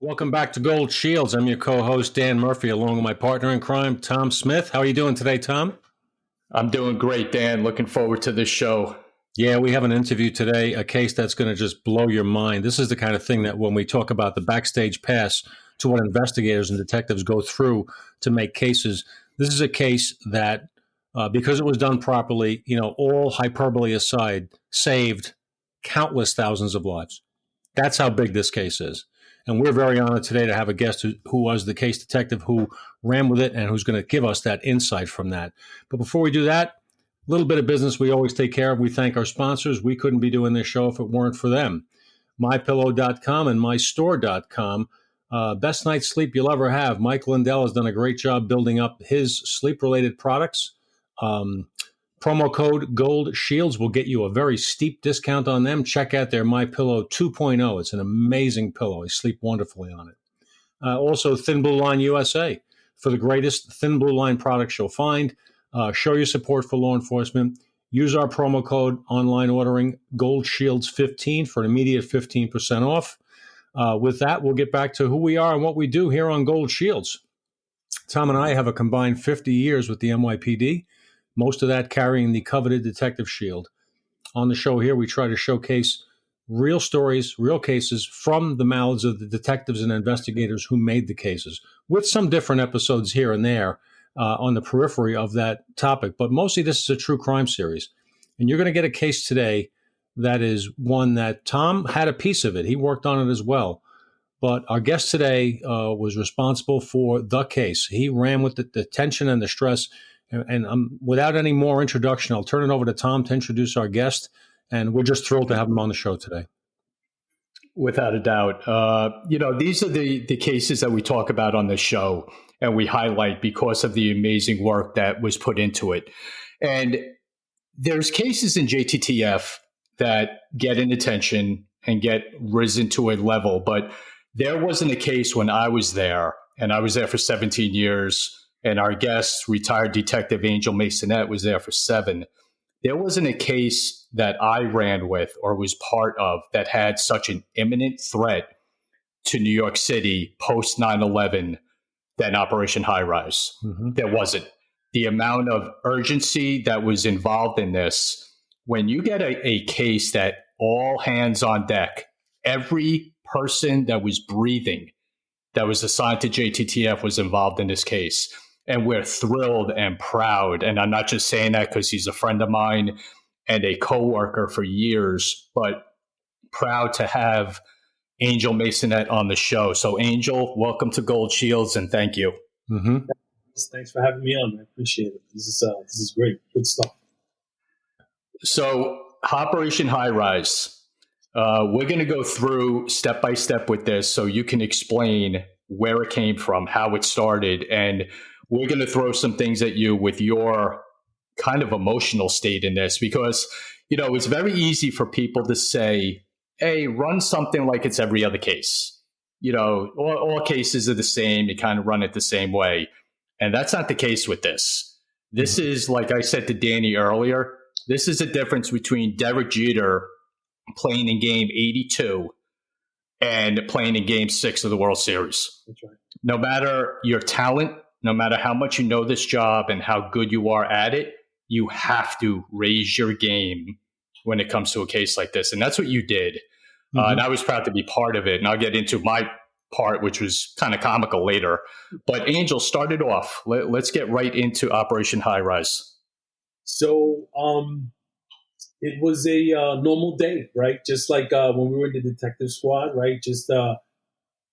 Welcome back to Gold Shields. I'm your co-host, Dan Murphy, along with my partner in crime, Tom Smith. How are you doing today, Tom? I'm doing great, Dan. Looking forward to this show. Yeah, we have an interview today, a case that's going to just blow your mind. This is the kind of thing that when we talk about the backstage pass to what investigators and detectives go through to make cases, this is a case that, because it was done properly, all hyperbole aside, saved countless thousands of lives. That's how big this case is. And we're very honored today to have a guest who was the case detective who ran with it and who's going to give us that insight from that. But before we do that, a little bit of business we always take care of. We thank our sponsors. We couldn't be doing this show if it weren't for them. MyPillow.com and MyStore.com. Best night's sleep you'll ever have. Mike Lindell has done a great job building up his sleep-related products. Promo code Gold Shields will get you a very steep discount on them. Check out their My Pillow 2.0. It's an amazing pillow. I sleep wonderfully on it. Also, Thin Blue Line USA for the greatest Thin Blue Line products you'll find. Show your support for law enforcement. Use our promo code online ordering Gold Shields 15 for an immediate 15% off. With that, we'll get back to who we are and what we do here on Gold Shields. Tom and I have a combined 50 years with the NYPD. Most of that carrying the coveted detective shield. On the show here, we try to showcase real stories, real cases from the mouths of the detectives and investigators who made the cases, with some different episodes here and there on the periphery of that topic. But mostly this is a true crime series. And you're going to get a case today that is one that Tom had a piece of it. He worked on it as well. But our guest today was responsible for the case. He ran with the tension and the stress. And without any more introduction, I'll turn it over to Tom to introduce our guest. And we're just thrilled to have him on the show today. Without a doubt. These are the cases that we talk about on the show and we highlight because of the amazing work that was put into it. And there's cases in JTTF that get an attention and get risen to a level. But there wasn't a case when I was there, and I was there for 17 years. And our guest, retired Detective Angel Maysonet, was there for 7. There wasn't a case that I ran with or was part of that had such an imminent threat to New York City post 9/11 than Operation High Rise. Mm-hmm. There wasn't. The amount of urgency that was involved in this, when you get a case that all hands on deck, every person that was breathing that was assigned to JTTF was involved in this case. And we're thrilled and proud. And I'm not just saying that because he's a friend of mine and a coworker for years, but proud to have Angel Maysonet on the show. So Angel, welcome to Gold Shields and thank you. Mm-hmm. Thanks for having me on. I appreciate it. This is great. Good stuff. So Operation High Rise, we're going to go through step by step with this so you can explain where it came from, how it started, and we're going to throw some things at you with your kind of emotional state in this because, it's very easy for people to say, hey, run something like it's every other case. All cases are the same. You kind of run it the same way. And that's not the case with this. This is, like I said to Danny earlier, this is a difference between Derek Jeter playing in game 82 and playing in game 6 of the World Series. That's right. No matter your talent, no matter how much you know this job and how good you are at it, you have to raise your game when it comes to a case like this. And that's what you did. Mm-hmm. And I was proud to be part of it. And I'll get into my part, which was kind of comical later. But Angel, started off. Let's get right into Operation High Rise. So it was a normal day, right? Just like when we were in the detective squad, right? Just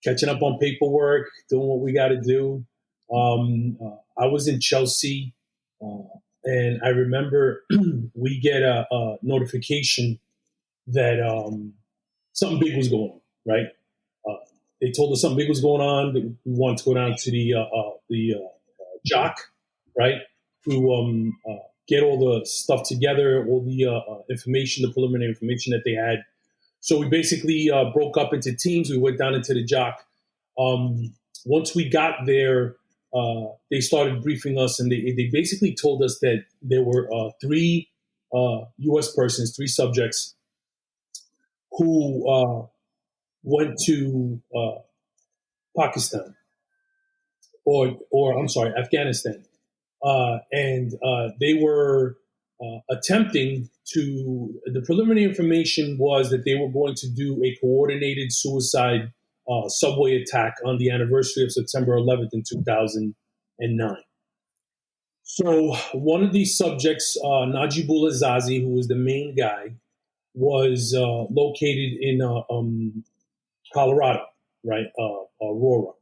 catching up on paperwork, doing what we got to do. I was in Chelsea, and I remember we get a notification that something big was going on, right? They told us something big was going on. We wanted to go down to the jock, right, to get all the stuff together, all the information, the preliminary information that they had. So we basically broke up into teams. We went down into the jock. Once we got there, they started briefing us, and they basically told us that there were 3 U.S. persons, 3 subjects who went to Pakistan, or I'm sorry, Afghanistan, and they were attempting to. The preliminary information was that they were going to do a coordinated suicide subway attack on the anniversary of September 11th in 2009. So one of these subjects, Najibullah Zazi, who was the main guy, was located in Colorado, right, Aurora.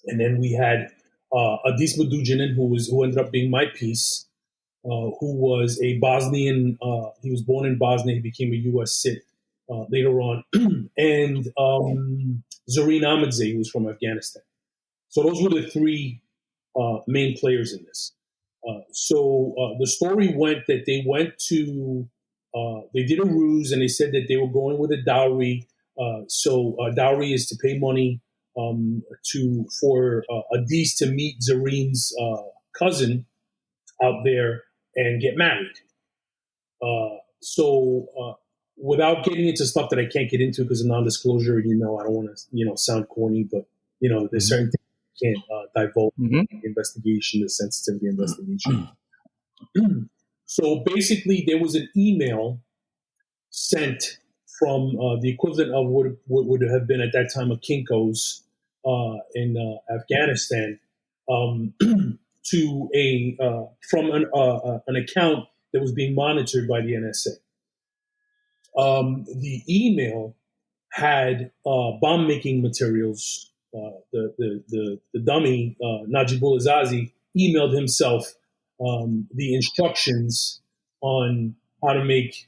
And then we had Adis Madujanin, who ended up being my piece, who was a Bosnian. He was born in Bosnia. He became a U.S. cit later on, and Zareen Ahmadzai, who was from Afghanistan. So those were the three main players in this. So the story went that they went to, they did a ruse and they said that they were going with a dowry. So dowry is to pay money for Adis to meet Zareen's cousin out there and get married. Without getting into stuff that I can't get into because of non-disclosure, I don't want to, sound corny, but there's certain things you can't divulge the investigation, the sensitivity investigation. So basically, there was an email sent from the equivalent of what would have been at that time a Kinko's in Afghanistan to from an account that was being monitored by the NSA. The email had bomb-making materials. The dummy, Najibullah Zazi, emailed himself the instructions on how to make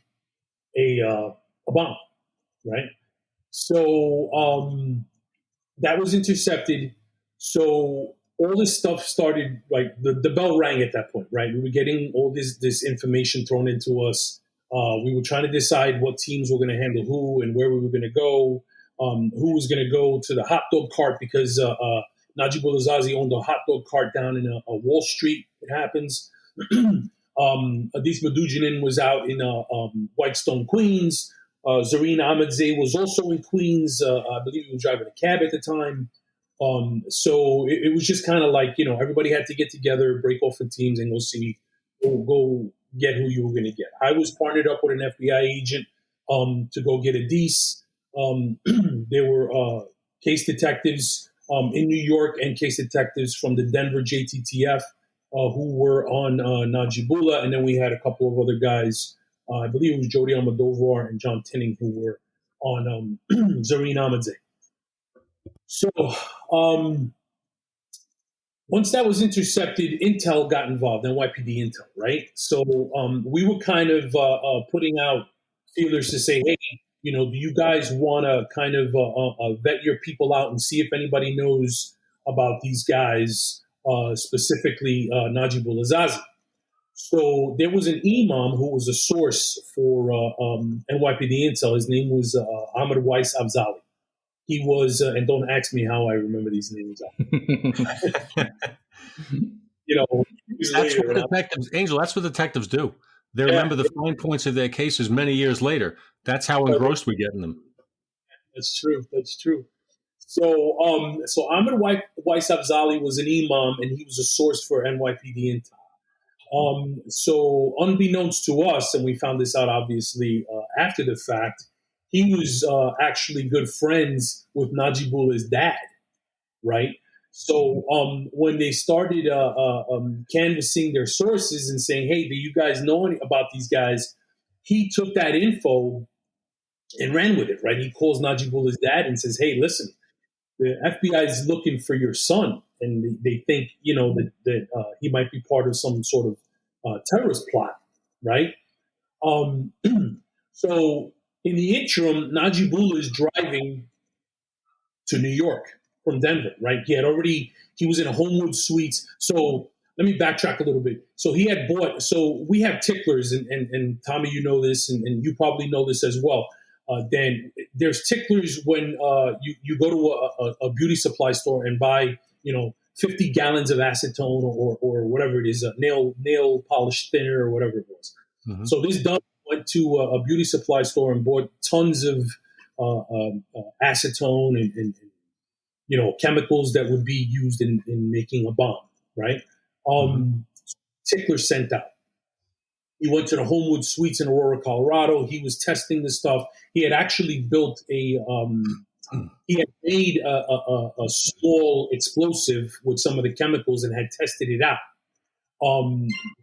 a bomb, right? So that was intercepted. So all this stuff started, like the bell rang at that point, right? We were getting all this information thrown into us. We were trying to decide what teams were going to handle who and where we were going to go, who was going to go to the hot dog cart because Najibullah Zazi owned a hot dog cart down in a Wall Street. It happens. Adis Madujanin was out in Whitestone, Queens. Zareen Ahmadzai was also in Queens. I believe he was driving a cab at the time. So it was just kind of like, everybody had to get together, break off in teams, and go get who you were going to get. I was partnered up with an FBI agent to go get Adis. There were case detectives in New York and case detectives from the Denver JTTF who were on Najibullah. And then we had a couple of other guys, I believe it was Jody Almodovar and John Tinning, who were on Zareen Ahmadzai. So once that was intercepted, Intel got involved, NYPD Intel, right? So we were kind of putting out feelers to say, hey, do you guys want to kind of vet your people out and see if anybody knows about these guys, specifically Najibullah Zazi? So there was an imam who was a source for NYPD Intel. His name was Ahmed Weiss Afzali. He was, and don't ask me how I remember these names. That's what detectives, Angel. That's what detectives do. They remember the fine points of their cases many years later. That's how engrossed we get in them. That's true. So, Ahmed Weiss Afzali was an imam, and he was a source for NYPD Intel. So, unbeknownst to us, and we found this out obviously after the fact, he was actually good friends with Najibullah's dad, right? So when they started canvassing their sources and saying, hey, do you guys know about these guys? He took that info and ran with it, right? He calls Najibullah's dad and says, hey, listen, the FBI is looking for your son. And they think, that he might be part of some sort of terrorist plot, right? So in the interim, Najibullah is driving to New York from Denver, right? He was in a Homewood Suites. So let me backtrack a little bit. So he had bought, so we have ticklers, and Tommy, you know this, and you probably know this as well. Dan, there's ticklers when you go to a beauty supply store and buy, 50 gallons of acetone or whatever it is, a nail polish thinner or whatever it was. Mm-hmm. So this dumb went to a beauty supply store and bought tons of acetone and chemicals that would be used in making a bomb, right? Tickler sent out. He went to the Homewood Suites in Aurora, Colorado. He was testing the stuff. He had actually built he had made a small explosive with some of the chemicals and had tested it out.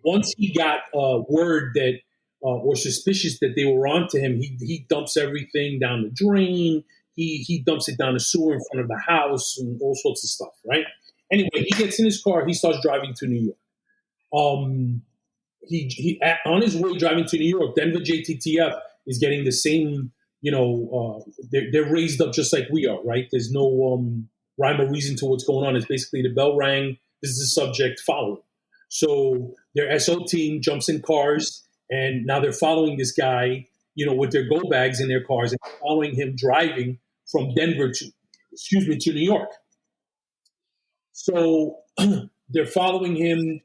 Once he got word that, or suspicious that they were onto him, he dumps everything down the drain. He dumps it down the sewer in front of the house and all sorts of stuff, right? Anyway, he gets in his car. He starts driving to New York. He on his way driving to New York, Denver JTTF is getting the same, they're raised up just like we are, right? There's no rhyme or reason to what's going on. It's basically the bell rang, this is the subject, follow. So their SO team jumps in cars, and now they're following this guy, with their go bags in their cars, and following him driving from Denver to New York. So they're following him.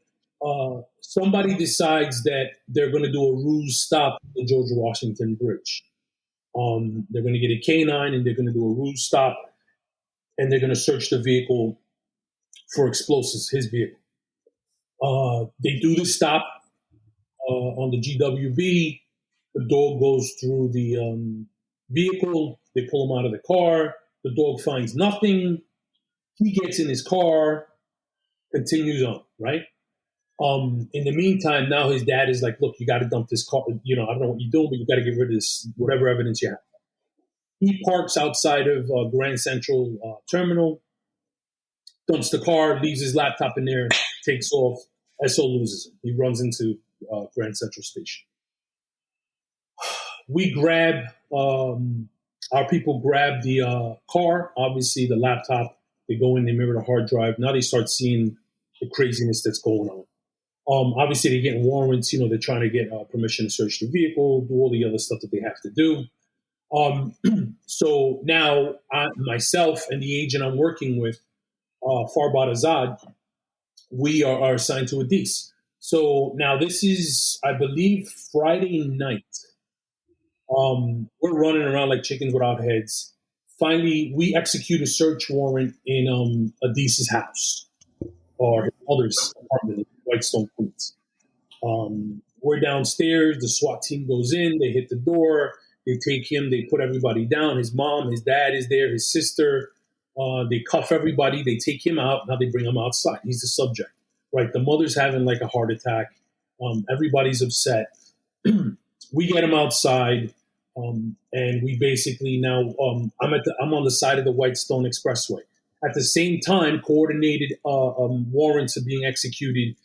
Somebody decides that they're going to do a ruse stop at the George Washington Bridge. They're going to get a canine and they're going to do a ruse stop, and they're going to search the vehicle for explosives, his vehicle. They do the stop on the GWB. The dog goes through the vehicle. They pull him out of the car. The dog finds nothing. He gets in his car, continues on, right? In the meantime, now his dad is like, look, you got to dump this car. I don't know what you're doing, but you got to get rid of this, whatever evidence you have. He parks outside of Grand Central Terminal, dumps the car, leaves his laptop in there, takes off. SO loses him. He runs into Grand Central Station. We grab, our people grab the car, obviously the laptop. They go in, they mirror the hard drive. Now they start seeing the craziness that's going on. Obviously, they're getting warrants. They're trying to get permission to search the vehicle, do all the other stuff that they have to do. So now, myself and the agent I'm working with, Farbad Azad, we are assigned to a Adis. So now this is, I believe, Friday night. We're running around like chickens without heads. Finally, we execute a search warrant in Adis's house, or his mother's apartment in Whitestone, Queens. We're downstairs. The SWAT team goes in. They hit the door. They take him. They put everybody down. His mom, his dad is there. His sister. They cuff everybody. They take him out. Now they bring him outside. He's the subject, right? The mother's having like a heart attack. Everybody's upset. We get him outside, and we basically now I'm on the side of the Whitestone Expressway. At the same time, coordinated warrants are being executed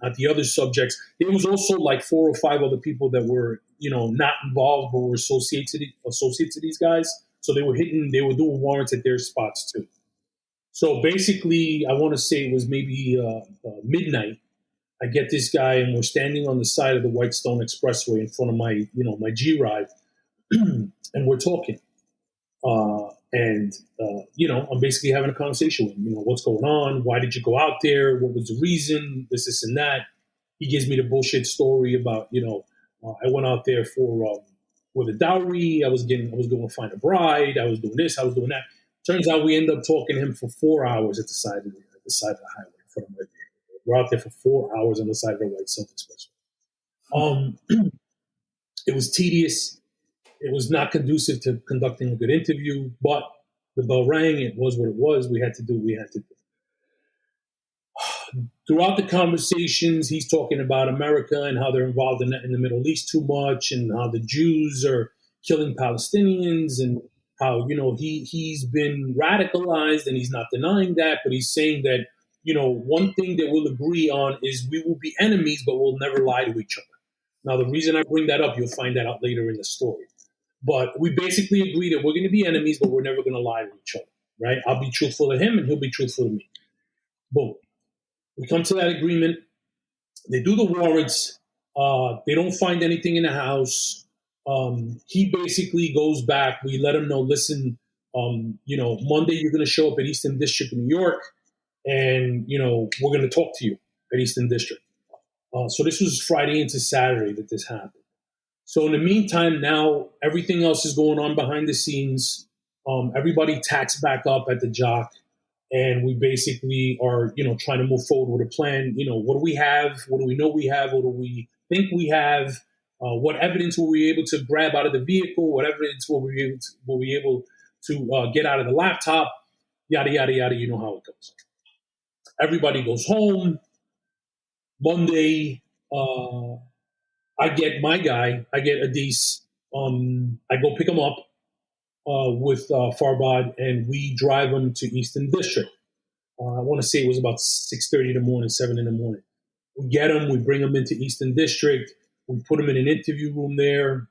at the other subjects. There was also like 4 or 5 other people that were, not involved but were associated to these guys. So they were doing warrants at their spots too. So basically, I want to say it was maybe midnight. I get this guy, and we're standing on the side of the Whitestone Expressway in front of my G-Ride, and we're talking. I'm basically having a conversation with him. What's going on? Why did you go out there? What was the reason? This, and that. He gives me the bullshit story about, I went out there for with a dowry. I was going to find a bride. I was doing this. I was doing that. Turns out we end up talking to him for 4 hours at the side of the highway in front of my vehicle. We're out there for 4 hours on the side of the Whitestone Expressway. It was tedious. It was not conducive to conducting a good interview, but the bell rang. It was what it was. We had to do what we had to do. Throughout the conversations, he's talking about America and how they're involved in the Middle East too much, and how the Jews are killing Palestinians, and how, he's been radicalized, and he's not denying that, but he's saying that, one thing that we'll agree on is we will be enemies, but we'll never lie to each other. Now, the reason I bring that up, you'll find that out later in the story. But we basically agree that we're going to be enemies, but we're never going to lie to each other, right? I'll be truthful to him, and he'll be truthful to me. Boom. We come to that agreement. They do the warrants. They don't find anything in the house. He basically goes back. We let him know, listen, Monday you're going to show up at Eastern District in New York, and, we're going to talk to you at Eastern District. So this was Friday into Saturday that this happened. So in the meantime, now everything else is going on behind the scenes. Everybody tacks back up at the Jock. and we basically are, trying to move forward with a plan. What do we have? What do we know we have? What do we think we have? What evidence were we able to grab out of the vehicle? What evidence were we able to get out of the laptop? Yada, yada, yada. You know how it goes. Everybody goes home. Monday, I get my guy. I get Adis. I go pick him up with Farbad, and we drive him to Eastern District. I want to say it was about 6:30 in the morning, 7 in the morning. We get him. We bring him into Eastern District. We put him in an interview room there.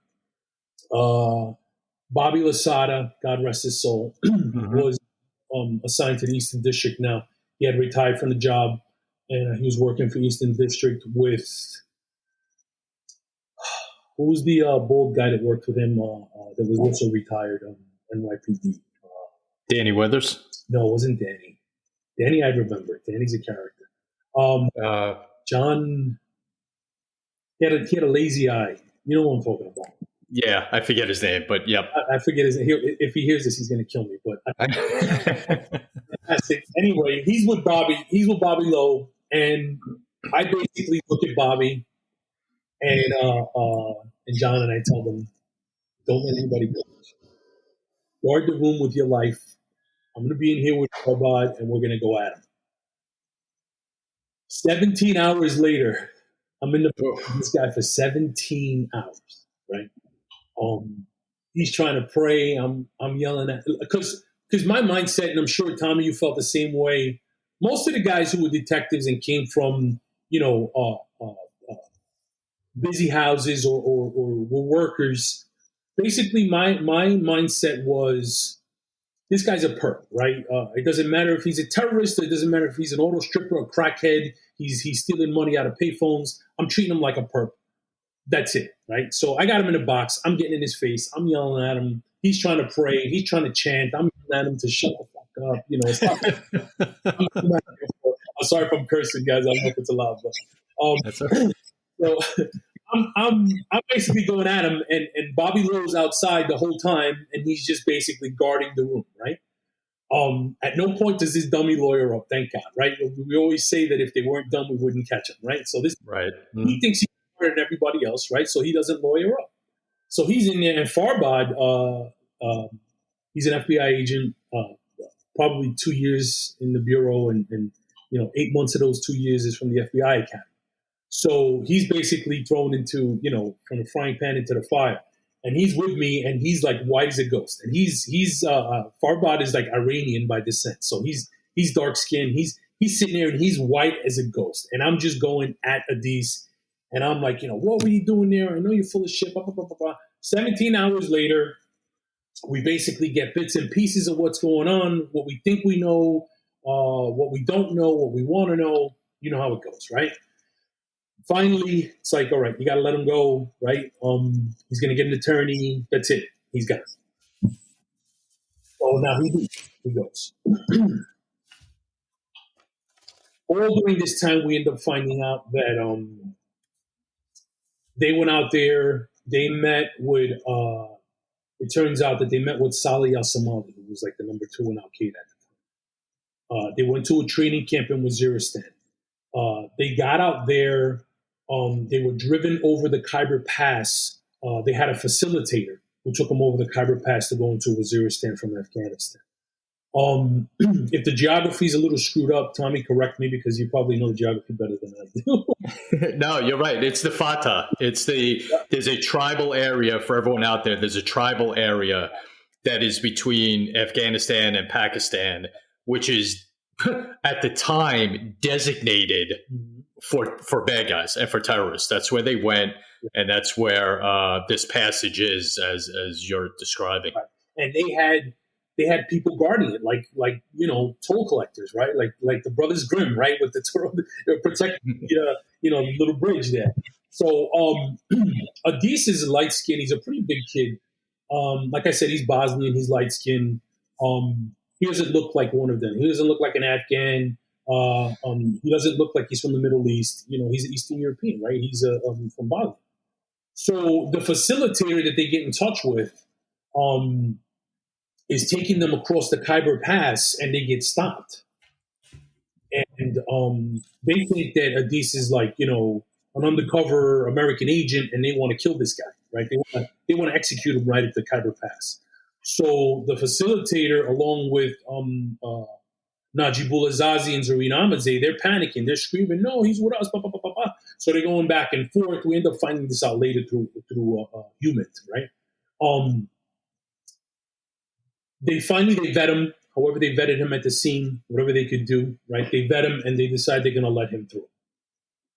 Bobby Lasada, God rest his soul, was assigned to the Eastern District now. He had retired from the job, and he was working for Eastern District with, who was the bald guy that worked with him that was also retired, NYPD? Danny Withers? No, it wasn't Danny. Danny, I remember. Danny's a character. John, he had a lazy eye. You know what I'm talking about. Yeah, I forget his name, but yep. I forget his name. If he hears this, he's going to kill me. But fantastic. Anyway, he's with Bobby. He's with Bobby Lowe, and I basically look at Bobby and John, and I tell them, "Don't let anybody go. Guard the room with your life. I'm going to be in here with Farbad, and we're going to go at him." 17 hours later, I'm in the with this guy for 17 hours, right? He's trying to pray. I'm yelling at, because my mindset, and I'm sure Tommy, you felt the same way. Most of the guys who were detectives and came from, busy houses or were workers. Basically, my mindset was, this guy's a perp, right? It doesn't matter if he's a terrorist. It doesn't matter if he's an auto stripper, a crackhead. He's stealing money out of payphones. I'm treating him like a perp. That's it, right? So I got him in a box. I'm getting in his face. I'm yelling at him. He's trying to pray. He's trying to chant. I'm yelling at him to shut the fuck up. I'm sorry if I'm cursing, guys. I don't know if it's allowed, but That's okay. so I'm basically going at him, and Bobby Lowe's outside the whole time, and he's just basically guarding the room, right? At no point does this dummy lawyer up, thank God, right? We always say that if they weren't dumb, we wouldn't catch them, right? So this, right. He thinks he's smarter than everybody else, right? So he doesn't lawyer up. So he's in there, and Farbad, he's an FBI agent, probably 2 years in the bureau, and 8 months of those 2 years is from the FBI academy. So he's basically thrown into, from the frying pan into the fire. And he's with me, and he's like white as a ghost. And he's Farbad is like Iranian by descent. So he's dark skinned. He's sitting there, and he's white as a ghost. And I'm just going at Adis. And I'm like, what were you doing there? I know you're full of shit. Blah, blah, blah, blah, blah. 17 hours later, we basically get bits and pieces of what's going on, what we think we know, what we don't know, what we want to know. You know how it goes, right? Finally, it's like, all right, you got to let him go, right? He's going to get an attorney. That's it. He's got it. Oh, now he goes. All during this time, we end up finding out that they went out there. They met with, it turns out that they met with Salih al-Somali, who was like the number 2 in Al-Qaeda at the time. They went to a training camp in Waziristan. They got out there. They were driven over the Khyber Pass. They had a facilitator who took them over the Khyber Pass to go into Waziristan from Afghanistan. If the geography is a little screwed up, Tommy, correct me, because you probably know the geography better than I do. No, you're right. It's the Fatah. There's a tribal area for everyone out there. There's a tribal area that is between Afghanistan and Pakistan, which is at the time designated for bad guys and for terrorists. That's where they went, and that's where this passage is, as you're describing. And they had people guarding it, like toll collectors, right? Like the Brothers Grimm, right? With the protecting the little bridge there. So Adis is light skinned. He's a pretty big kid. Like I said, he's Bosnian. He's light skinned. He doesn't look like one of them. He doesn't look like an Afghan. He doesn't look like he's from the Middle East. He's Eastern European, right? He's from Bosnia. So the facilitator that they get in touch with is taking them across the Khyber Pass, and they get stopped. and they think that Adis is like, an undercover American agent, and they want to kill this guy, right? They want to execute him right at the Khyber Pass. So the facilitator, along with Najibullah Zazi and Zareen Ahmadzai, they're panicking. They're screaming, "No, he's with us!" Blah, blah, blah, blah, blah. So they're going back and forth. We end up finding this out later through Humint, right? They vet him. However, they vetted him at the scene, whatever they could do, right? They vet him and they decide they're going to let him through.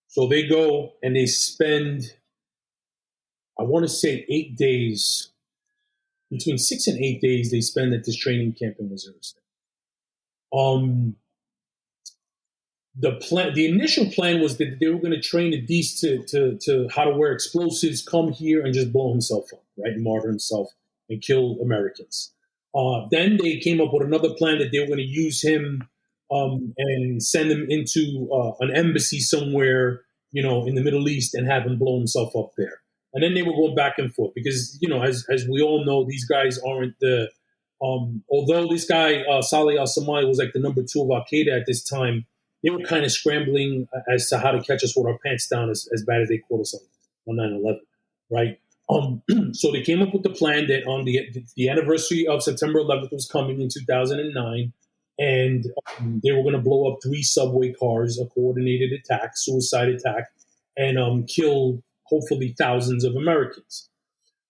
So they go and they spend, I want to say 8 days, between 6 and 8 days they spend at this training camp in Missouri State. The initial plan was that they were going to train Adis to how to wear explosives, come here and just blow himself up, right? And martyr himself and kill Americans. Then they came up with another plan that they were going to use him and send him into an embassy somewhere, in the Middle East and have him blow himself up there. And then they were going back and forth because, as we all know, these guys aren't although this guy, Saleh al-Samai, was like the number 2 of Al-Qaeda at this time, they were kind of scrambling as to how to catch us with our pants down as bad as they caught us on 9/11, right? So they came up with the plan that on the anniversary of September 11th was coming in 2009, and they were going to blow up 3 subway cars, a coordinated attack, suicide attack, and kill hopefully thousands of Americans.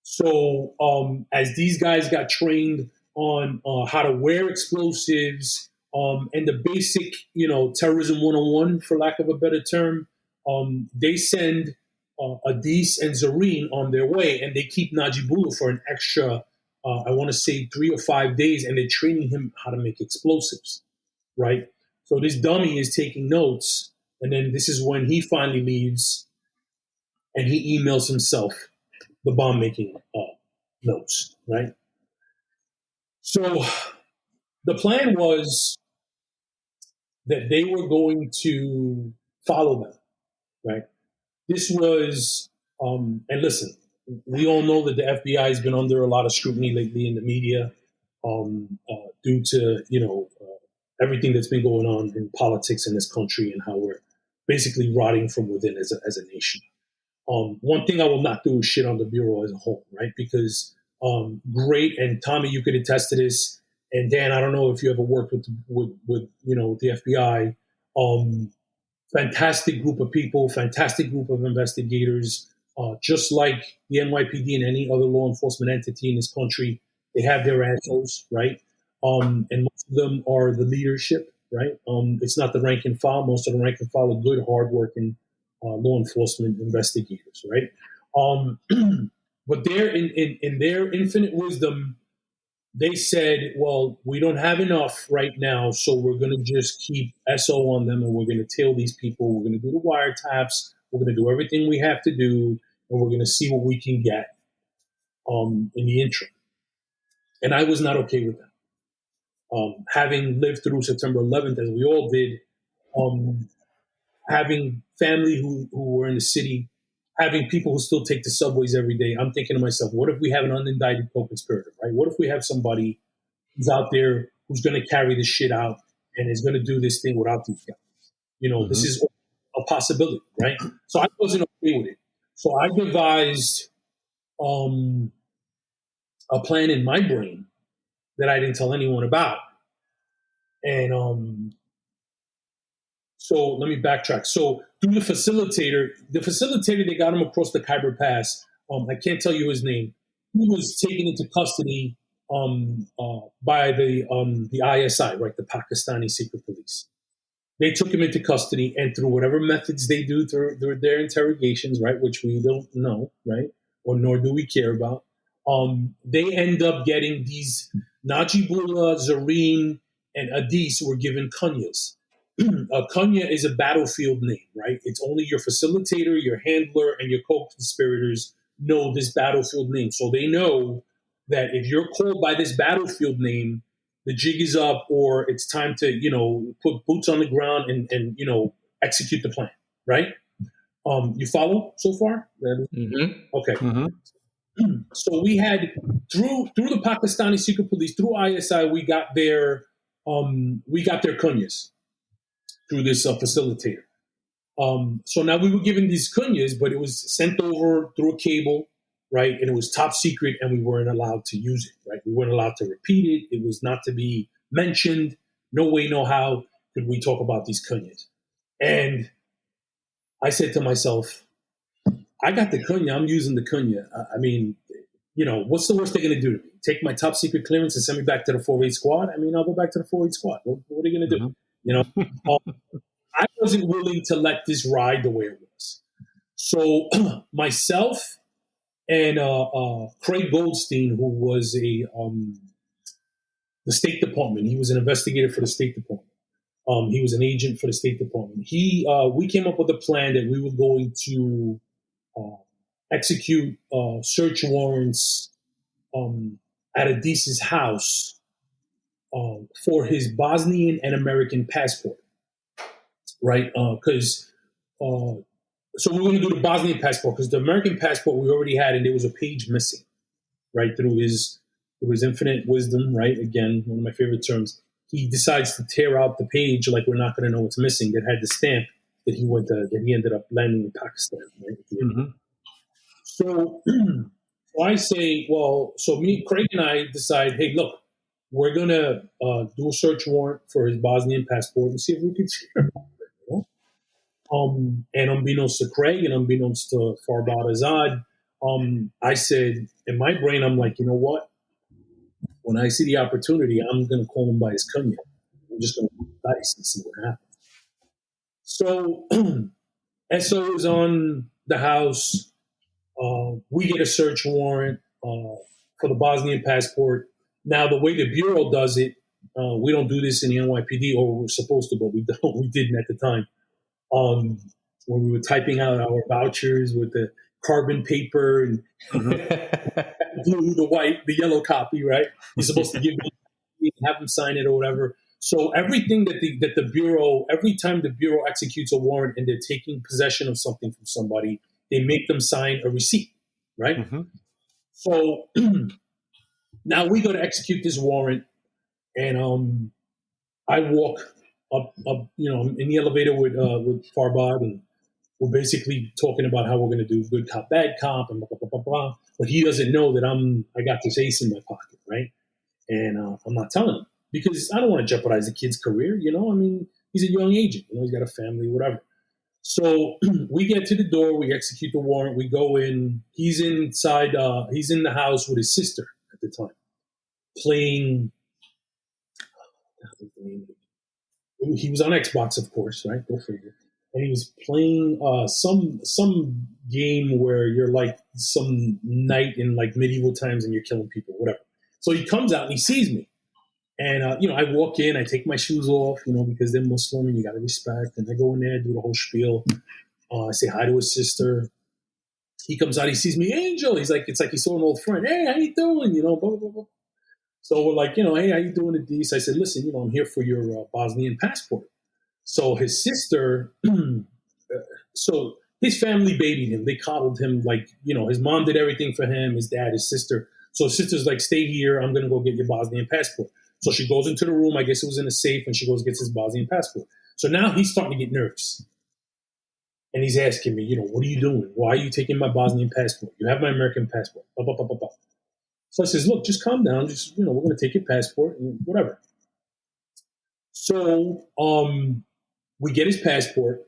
So as these guys got trained on how to wear explosives and the basic, terrorism 101, for lack of a better term, they send Adis and Zareen on their way, and they keep Najibullah for an extra, I want to say 3 or 5 days, and they're training him how to make explosives, right? So this dummy is taking notes, and then this is when he finally leaves, and he emails himself the bomb-making notes, right? So the plan was that they were going to follow them, right? This was, and listen, we all know that the FBI has been under a lot of scrutiny lately in the media due to, everything that's been going on in politics in this country and how we're basically rotting from within as a nation. One thing I will not do is shit on the Bureau as a whole, right? Because great, and Tommy, you could attest to this, and Dan, I don't know if you ever worked with the FBI. Fantastic group of people, fantastic group of investigators. Just like the NYPD and any other law enforcement entity in this country, they have their assholes, right? And most of them are the leadership, right? It's not the rank and file. Most of the rank and file are good, hardworking law enforcement investigators, right? But they're in their infinite wisdom, they said, well, we don't have enough right now, so we're going to just keep SO on them, and we're going to tail these people. We're going to do the wiretaps. We're going to do everything we have to do, and we're going to see what we can get in the interim. And I was not okay with that. Having lived through September 11th, as we all did, having family who were in the city, having people who still take the subways every day, I'm thinking to myself, what if we have an unindicted co-conspirator, right? What if we have somebody who's out there who's going to carry this shit out and is going to do this thing without these guys? This is a possibility, right? So I wasn't okay with it. So I devised a plan in my brain that I didn't tell anyone about. And so let me backtrack. So through the facilitator, they got him across the Khyber Pass. I can't tell you his name. He was taken into custody by the ISI, right, the Pakistani secret police. They took him into custody, and through whatever methods they do through their interrogations, right, which we don't know, right, or nor do we care about, they end up getting these Najibullah, Zareen, and Adis were given kunyas. Kunya is a battlefield name, right? It's only your facilitator, your handler, and your co-conspirators know this battlefield name. So they know that if you're called by this battlefield name, the jig is up, or it's time to, put boots on the ground and execute the plan, right? You follow so far? Mm-hmm. Okay. Mm-hmm. So we had through the Pakistani secret police, through ISI, we got their kunyas. through this facilitator. So now we were given these kunyas, but it was sent over through a cable, right? And it was top secret, and we weren't allowed to use it, right? We weren't allowed to repeat it. It was not to be mentioned. No way, no how could we talk about these kunyas. And I said to myself, I got the kunya. I'm using the kunya. I mean, what's the worst they're going to do to me? Take my top secret clearance and send me back to the 4-8 squad? I mean, I'll go back to the 4-8 squad. What are you going to do? I wasn't willing to let this ride the way it was. So myself and Craig Goldstein, who was the State Department, he was an investigator for the State Department. He was an agent for the State Department. We came up with a plan that we were going to execute search warrants at Adis's house for his Bosnian and American passport, right? So we were going to do the Bosnian passport because the American passport we already had, and there was a page missing, right? Through his infinite wisdom, right? Again, one of my favorite terms. He decides to tear out the page like we're not going to know what's missing. That had the stamp that he ended up landing in Pakistan, right? Mm-hmm. So I say, Craig and I decide, hey, look, we're going to do a search warrant for his Bosnian passport and see if we can see him. And unbeknownst to Craig and unbeknownst to Farbad Azad, I said, in my brain, I'm like, you know what? When I see the opportunity, I'm going to call him by his kunya. I'm just going to roll dice and see what happens. So SO is on the house. We get a search warrant for the Bosnian passport. Now, the way the Bureau does it, we don't do this in the NYPD, or we're supposed to, but we don't. We didn't at the time. When we were typing out our vouchers with the carbon paper and blue, the white, the yellow copy, right? You're supposed to give them, have them sign it or whatever. So everything that the Bureau, every time the Bureau executes a warrant and they're taking possession of something from somebody, they make them sign a receipt, right? Mm-hmm. So now we go to execute this warrant, and I walk up, in the elevator with Farbad, and we're basically talking about how we're going to do good cop, bad cop, and blah, blah, blah, blah, blah. But he doesn't know that I got this ace in my pocket, right? And I'm not telling him because I don't want to jeopardize the kid's career, I mean, he's a young agent, he's got a family, whatever. So we get to the door, we execute the warrant, we go in. He's inside, he's in the house with his sister at the time, playing. He was on Xbox, of course, right? Go figure. And he was playing some game where you're like some knight in like medieval times and you're killing people, whatever. So he comes out and he sees me. And, I walk in, I take my shoes off, because they're Muslim and you got to respect. And I go in there, do the whole spiel. I say hi to his sister. He comes out, he sees me, Angel. He's like, it's like he saw an old friend. Hey, how you doing? Blah, blah, blah, blah. So we're like, hey, how you doing, Adis? I said, listen, I'm here for your Bosnian passport. So his sister, so his family babied him. They coddled him like, his mom did everything for him, his dad, his sister. So his sister's like, stay here. I'm going to go get your Bosnian passport. So she goes into the room. I guess it was in a safe, and she goes gets his Bosnian passport. So now he's starting to get nervous. And he's asking me, what are you doing? Why are you taking my Bosnian passport? You have my American passport. Blah, blah, blah, blah, blah. So I says, look, just calm down. Just, we're going to take your passport and whatever. So we get his passport.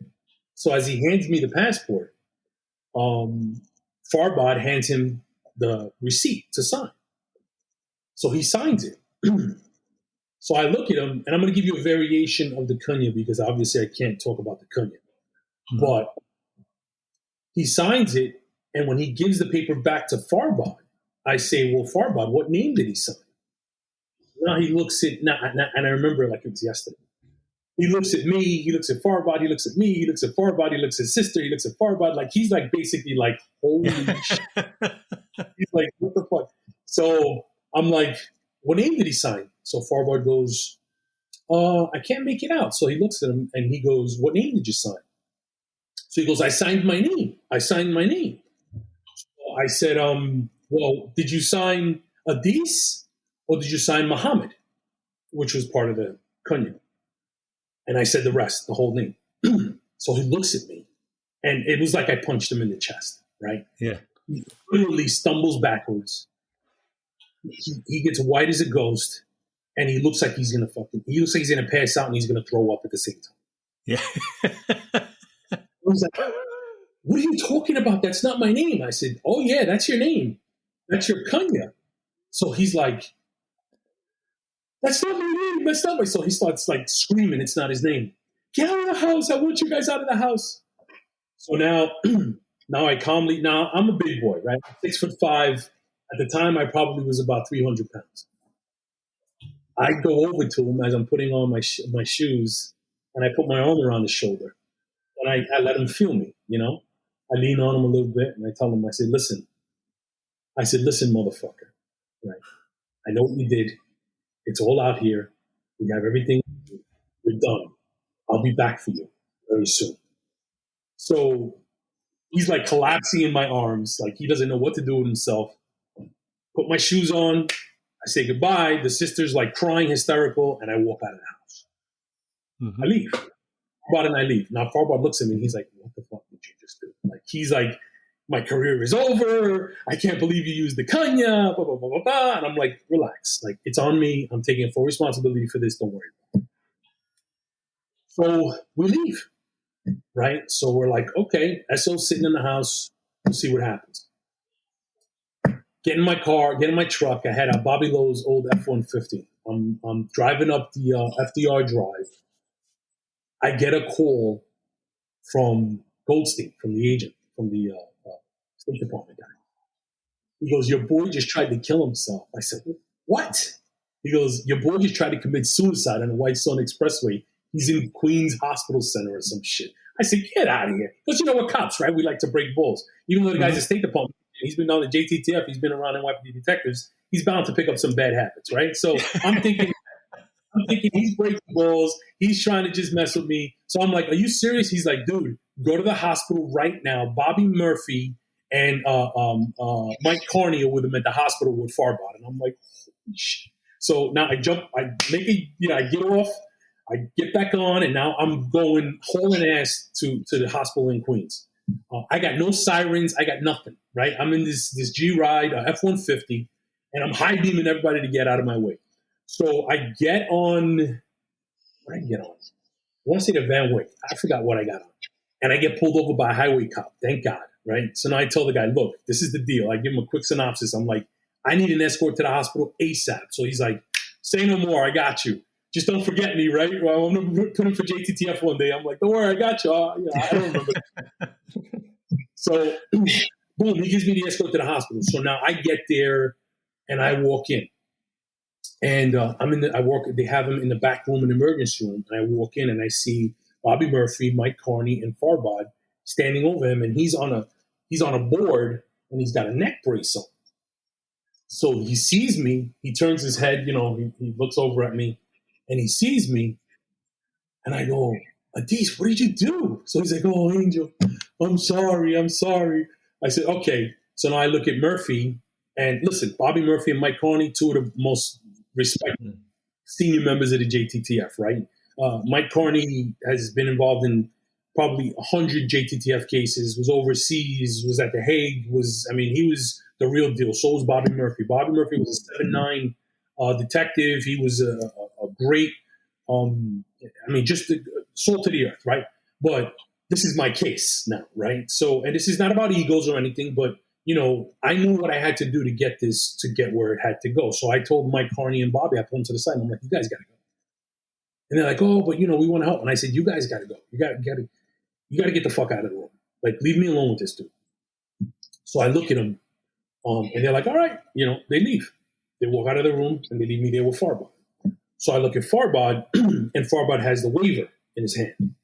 So as he hands me the passport, Farbad hands him the receipt to sign. So he signs it. So I look at him, and I'm going to give you a variation of the kunya because obviously I can't talk about the kunya. Mm-hmm. But he signs it, and when he gives the paper back to Farbad, I say, well, Farbad, what name did he sign? Now he looks at, and I remember it like it was yesterday. He looks at me, he looks at Farbad, he looks at me, he looks at Farbad, he looks at sister, he looks at Farbad. Like, he's like basically like, holy shit. He's like, what the fuck? So I'm like, what name did he sign? So Farbad goes, I can't make it out. So he looks at him and he goes, what name did you sign? So he goes, I signed my name. So I said, well, did you sign Adis or did you sign Muhammad, which was part of the kunya? And I said the rest, the whole name. So he looks at me, and it was like I punched him in the chest, right? Yeah. He literally stumbles backwards. He gets white as a ghost, and he looks like he's gonna pass out and he's gonna throw up at the same time. Yeah. I was like, what are you talking about? That's not my name. I said, oh yeah, that's your name. That's your Kanya. So he's like, that's not my name. That's not my. So he starts like screaming. It's not his name. Get out of the house. I want you guys out of the house. So now, now I'm a big boy, right? 6'5". At the time, I probably was about 300 pounds. I go over to him as I'm putting on my shoes, and I put my arm around his shoulder, and I let him feel me. I lean on him a little bit, and I tell him, I said, listen, motherfucker, right? I know what you did. It's all out here. We have everything. We're done. I'll be back for you very soon. So he's like collapsing in my arms, like he doesn't know what to do with himself. Put my shoes on. I say goodbye. The sister's like crying, hysterical, and I walk out of the house. Mm-hmm. I leave. Farbad and I leave. Now Farbad looks at me and he's like, what the fuck did you just do? Like, he's like, my career is over. I can't believe you used the Kanya, blah, blah, blah, blah, blah. And I'm like, relax. Like, it's on me. I'm taking full responsibility for this. Don't worry about it. So we leave, right? So we're like, okay, SO's sitting in the house. We'll see what happens. Get in my car, get in my truck. I had a Bobby Lowe's old F-150. I'm driving up the FDR Drive. I get a call from Goldstein, from the agent, from the State Department guy. He goes, your boy just tried to kill himself. I said, what? He goes, your boy just tried to commit suicide on the Whitestone Expressway. He's in Queens Hospital Center or some shit. I said, get out of here. Because we're cops, right? We like to break balls. Even though the guy's a State Department, he's been on the JTTF, he's been around NYPD detectives, he's bound to pick up some bad habits, right? So I'm thinking he's breaking balls. He's trying to just mess with me. So I'm like, are you serious? He's like, dude, go to the hospital right now. Bobby Murphy and Mike Carney are with him at the hospital with Farbad. And I'm like, holy shit. So now I get off, I get back on, and now I'm going hauling ass to the hospital in Queens. I got no sirens. I got nothing, right? I'm in this G-Ride, F-150, and I'm high beaming everybody to get out of my way. So I get on, what did I get on? I want to say the Van Wyck. I forgot what I got on. And I get pulled over by a highway cop. Thank God, right? So now I tell the guy, look, this is the deal. I give him a quick synopsis. I'm like, I need an escort to the hospital ASAP. So he's like, say no more. I got you. Just don't forget me, right? Well, I'm going to put him for JTTF one day. I'm like, don't worry, I got you. I don't remember. So, boom, he gives me the escort to the hospital. So now I get there and I walk in. And they have him in the back room, in the emergency room. And I walk in and I see Bobby Murphy, Mike Carney, and Farbad standing over him. And he's on a board and he's got a neck brace on. So he sees me. He turns his head, he looks over at me and he sees me. And I go, Adis, what did you do? So he's like, oh, Angel, I'm sorry. I said, okay. So now I look at Murphy, and listen, Bobby Murphy and Mike Carney, two of the most respected senior members of the JTTF, right? Mike Carney has been involved in probably 100 JTTF cases, was overseas, was at The Hague, he was the real deal. So was Bobby Murphy. Bobby Murphy was a 7'9" detective. He was a great, just salt to the earth, right? But this is my case now, right? So, and this is not about egos or anything, but I knew what I had to do to get where it had to go. So I told Mike Carney and Bobby, I put them to the side, and I'm like, you guys got to go. And they're like, oh, but we want to help. And I said, you guys got to go. You got to get the fuck out of the room. Like, leave me alone with this dude. So I look at them, and they're like, all right, they leave. They walk out of the room and they leave me there with Farbad. So I look at Farbad, and Farbad has the waiver in his hand.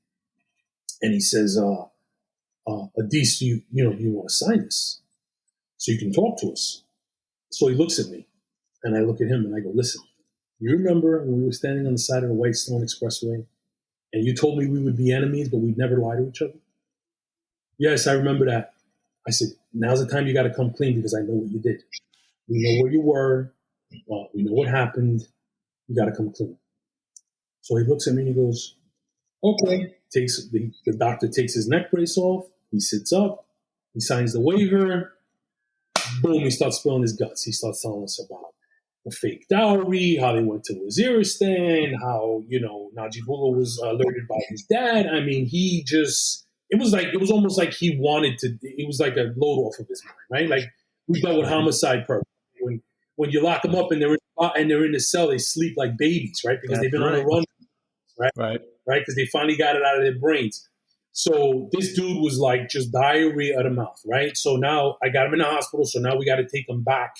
And he says, Adis, you want to sign this so you can talk to us? So he looks at me, and I look at him, and I go, listen, you remember when we were standing on the side of the Whitestone Expressway, and you told me we would be enemies, but we'd never lie to each other? Yes, I remember that. I said, now's the time you got to come clean, because I know what you did. We know where you were. We know what happened. You got to come clean. So he looks at me and he goes, Okay. The doctor takes his neck brace off. He sits up. He signs the waiver. Boom, he starts spilling his guts. He starts telling us about the fake dowry, how they went to Waziristan, how, Najibullah was alerted by his dad. I mean, it was almost like he wanted to, it was like a load off of his mind, right? Like we dealt with homicide purpose. When you lock them up and they're in the cell, they sleep like babies, right? Because they've been on the run, right? Right. Right? Because they finally got it out of their brains. So this dude was like just diarrhea out of mouth, right? So now I got him in the hospital. So now we got to take him back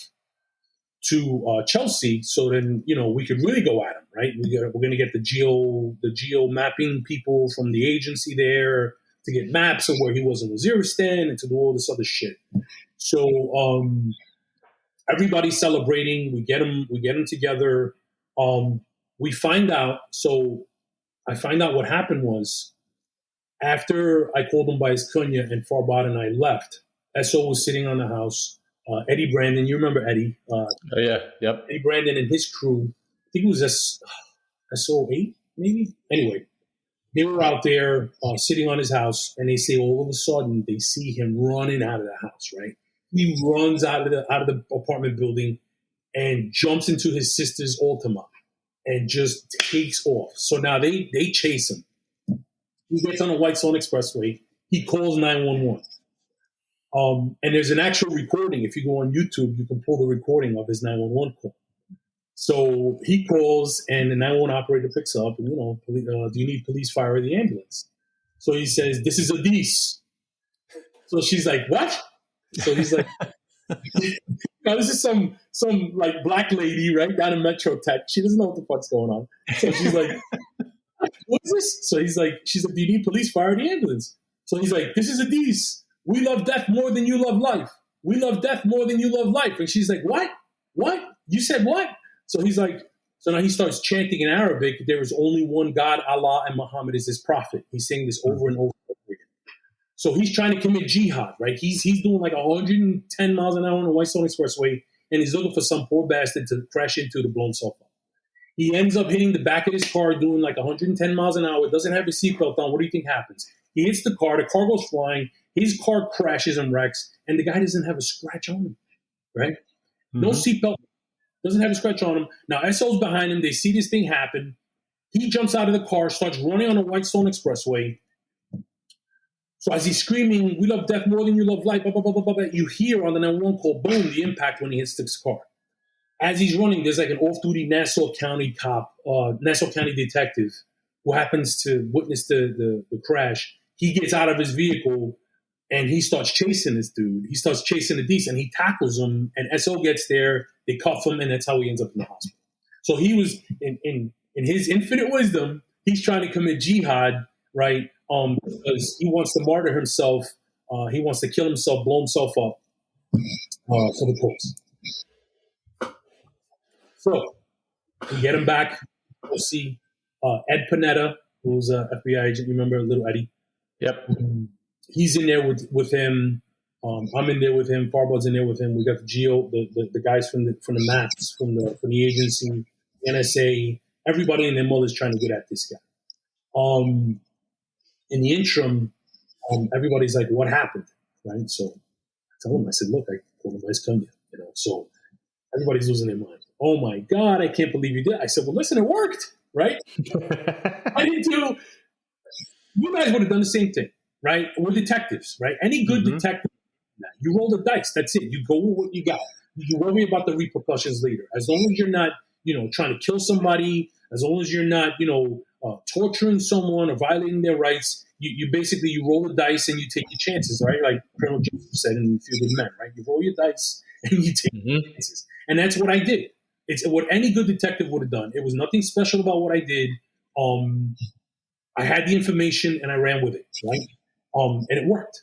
to Chelsea. So then we could really go at him, right? We're going to get the geo mapping people from the agency there to get maps of where he was in Waziristan and to do all this other shit. So everybody's celebrating. We get them together. We find out. So I find out what happened was, after I called him by his kunya and Farbad and I left, SO was sitting on the house. Eddie Brandon, you remember Eddie? Oh yeah, yep. Eddie Brandon and his crew. I think it was SO8, maybe. Anyway, they were out there sitting on his house, and they say all of a sudden they see him running out of the house. Right, he runs out of the apartment building and jumps into his sister's Altima and just takes off. So now they chase him. He gets on a Whitestone Expressway. He calls 911. And there's an actual recording. If you go on YouTube, you can pull the recording of his 911 call. So he calls, and the 911 operator picks up, and, do you need police, fire, or the ambulance? So he says, this is Adis. So she's like, what? So he's like, now this is some like black lady, right, down in Metro Tech. She doesn't know what the fuck's going on. So she's like, what is this? So she's like, do you need police, fire, or the ambulance? So he's like, this is Adis. We love death more than you love life. We love death more than you love life. And she's like, what? What? You said what? So he's like, so now he starts chanting in Arabic, there is only one God, Allah, and Muhammad is his prophet. He's saying this over and over again. So he's trying to commit jihad, right? He's doing like 110 miles an hour on the Whitestone Expressway, and he's looking for some poor bastard to crash into to blow himself up. He ends up hitting the back of his car doing like 110 miles an hour, doesn't have his seatbelt on. What do you think happens? He hits the car goes flying, his car crashes and wrecks, and the guy doesn't have a scratch on him, right? Mm-hmm. No seatbelt, doesn't have a scratch on him. Now, SO's behind him. They see this thing happen. He jumps out of the car, starts running on the Whitestone Expressway. So as he's screaming, we love death more than you love life, blah, blah, blah, blah, blah, you hear on the 911 call, boom, the impact when he hits this car. As he's running, there's like an off-duty Nassau County cop, Nassau County detective, who happens to witness the crash. He gets out of his vehicle, and he starts chasing this dude. He starts chasing Adis, and he tackles him, and SO gets there. They cuff him, and that's how he ends up in the hospital. So he was, in his infinite wisdom, he's trying to commit jihad, right, because he wants to martyr himself. He wants to kill himself, blow himself up for the cause. So we get him back. We'll see Ed Panetta, who's an FBI agent. You remember little Eddie? Yep. He's in there with him. I'm in there with him. Farbad's in there with him. We got the guys from the maps, from the agency, NSA. Everybody and their mother's trying to get at this guy. In the interim, everybody's like, "What happened?" Right? So I tell him, I said, "Look, I called him Vice Kenya." So everybody's losing their mind. Oh my God, I can't believe you did. I said, well, listen, it worked, right? I didn't do. You guys would have done the same thing, right? We're detectives, right? Any good detective, you roll the dice. That's it. You go with what you got. You worry about the repercussions later. As long as you're not, trying to kill somebody, as long as you're not, torturing someone or violating their rights, you basically, you roll the dice and you take your chances, right? Like Colonel Joseph said in Few Good Men, right? You roll your dice and you take your chances. And that's what I did. It's what any good detective would have done. It was nothing special about what I did. I had the information and I ran with it, right? And it worked.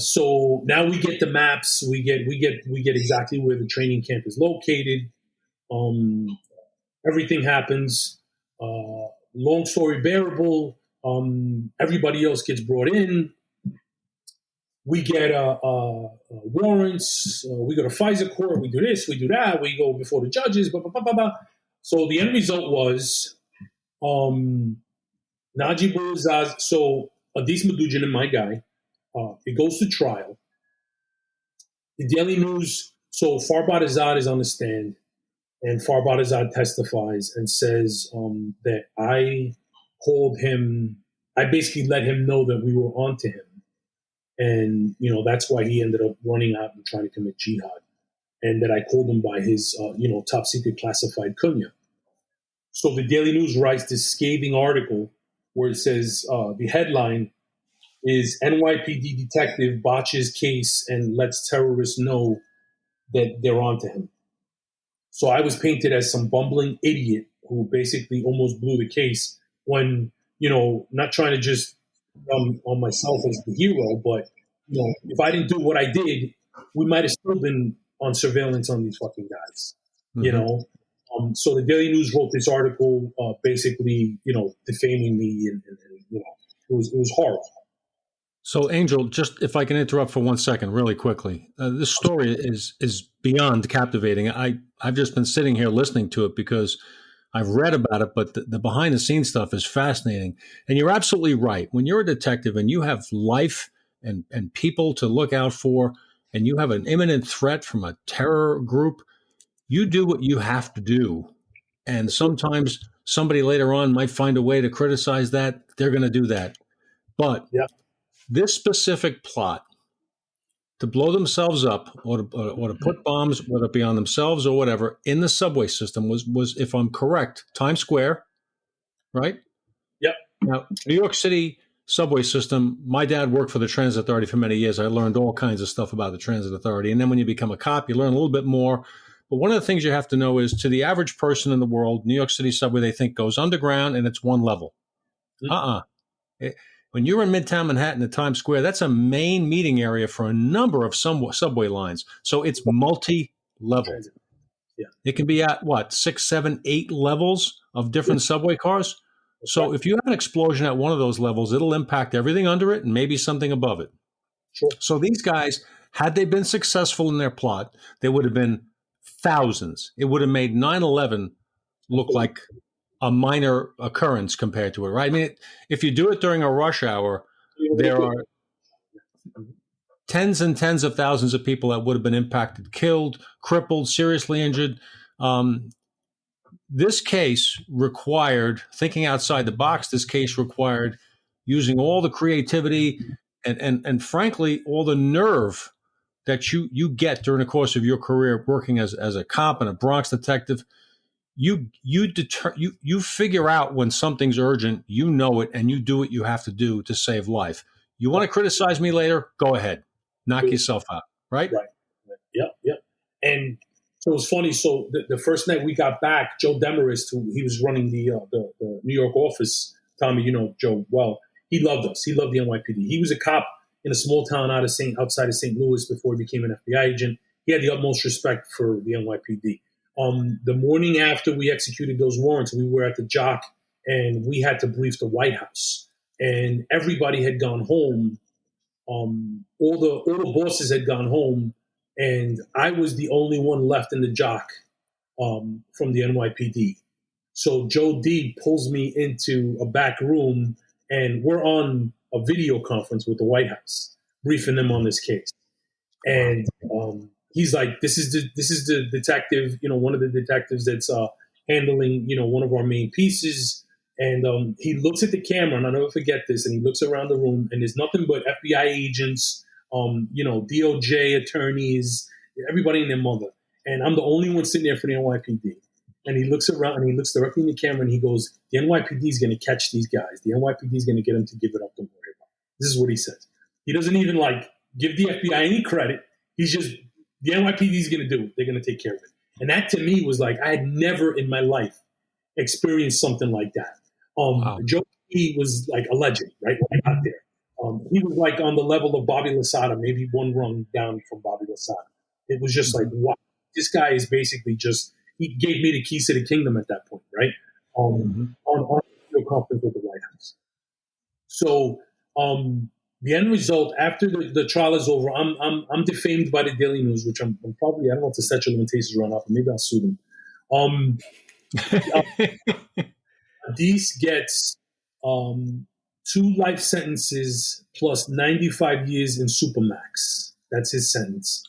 So now we get the maps. We get exactly where the training camp is located. Everything happens. Long story bearable. Everybody else gets brought in. We get warrants. We go to FISA court. We do this. We do that. We go before the judges. Blah, blah, blah, blah, blah. So the end result was Najib Razaz, so Adis Madujan, my guy, it goes to trial. The Daily News, so Farbad Azad is on the stand, and Farbad Azad testifies and says that I called him, I basically let him know that we were on to him. And, that's why he ended up running out and trying to commit jihad. And that I called him by his, top secret classified kunya. So the Daily News writes this scathing article where it says the headline is NYPD detective botches case and lets terrorists know that they're onto him. So I was painted as some bumbling idiot who basically almost blew the case when, not trying to just on myself as the hero, but, if I didn't do what I did, we might have still been on surveillance on these fucking guys, So the Daily News wrote this article, basically, defaming me, and it was horrible. So, Angel, just if I can interrupt for 1 second, really quickly, this story is beyond captivating. I've just been sitting here listening to it because I've read about it, but the behind the scenes stuff is fascinating. And you're absolutely right. When you're a detective and you have life and people to look out for, and you have an imminent threat from a terror group, you do what you have to do. And sometimes somebody later on might find a way to criticize that. They're going to do that. But this specific plot to blow themselves up or to put bombs, whether it be on themselves or whatever, in the subway system was, if I'm correct, Times Square, right? Yep. Now, New York City subway system, my dad worked for the Transit Authority for many years. I learned all kinds of stuff about the Transit Authority. And then when you become a cop, you learn a little bit more. But one of the things you have to know is, to the average person in the world, New York City subway, they think goes underground and it's one level. When you're in Midtown Manhattan at Times Square, that's a main meeting area for a number of subway lines. So it's multi-level. Yeah. It can be at 6, 7, 8 levels of different subway cars. So if you have an explosion at one of those levels, it'll impact everything under it and maybe something above it. Sure. So these guys, had they been successful in their plot, there would have been thousands. It would have made 9/11 look like a minor occurrence compared to it, right? I mean, if you do it during a rush hour, there are tens and tens of thousands of people that would have been impacted, killed, crippled, seriously injured. This case required thinking outside the box. This case required using all the creativity and frankly, all the nerve that you get during the course of your career working as a cop and a Bronx detective. You figure out when something's urgent, you know it, and you do what you have to do to save life. You want to criticize me later? Go ahead. Knock yourself out, right? Right. Yep. And so it was funny. So the first night we got back, Joe Demarest, he was running the New York office, Tommy, you know Joe well, he loved us. He loved the NYPD. He was a cop in a small town outside of St. Louis before he became an FBI agent. He had the utmost respect for the NYPD. The morning after we executed those warrants, we were at the Jock and we had to brief the White House. And everybody had gone home. All the bosses had gone home, and I was the only one left in the Jock from the NYPD. So Joe D pulls me into a back room, and we're on a video conference with the White House, briefing them on this case. And he's like, "This is the detective, one of the detectives that's handling, one of our main pieces." And he looks at the camera, and I'll never forget this. And he looks around the room, and there's nothing but FBI agents, DOJ attorneys, everybody and their mother. And I'm the only one sitting there for the NYPD. And he looks around, and he looks directly in the camera, and he goes, "The NYPD is going to catch these guys. The NYPD is going to get them to give it up. Don't worry about it." This is what he says. He doesn't even give the FBI any credit. He's just, the NYPD is going to do it. They're going to take care of it. And that to me was I had never in my life experienced something like that. Wow. Joe P was like a legend, right? When I got there. He was on the level of Bobby Lasada, maybe one rung down from Bobby Lasada. It was just wow, this guy is basically he gave me the keys to the kingdom at that point, right? On the conference with the White House. So the end result, after the trial is over, I'm defamed by the Daily News, which I'm probably, I don't know if the statute of limitations run off, but maybe I'll sue them. Deese gets 2 life sentences plus 95 years in Supermax. That's his sentence.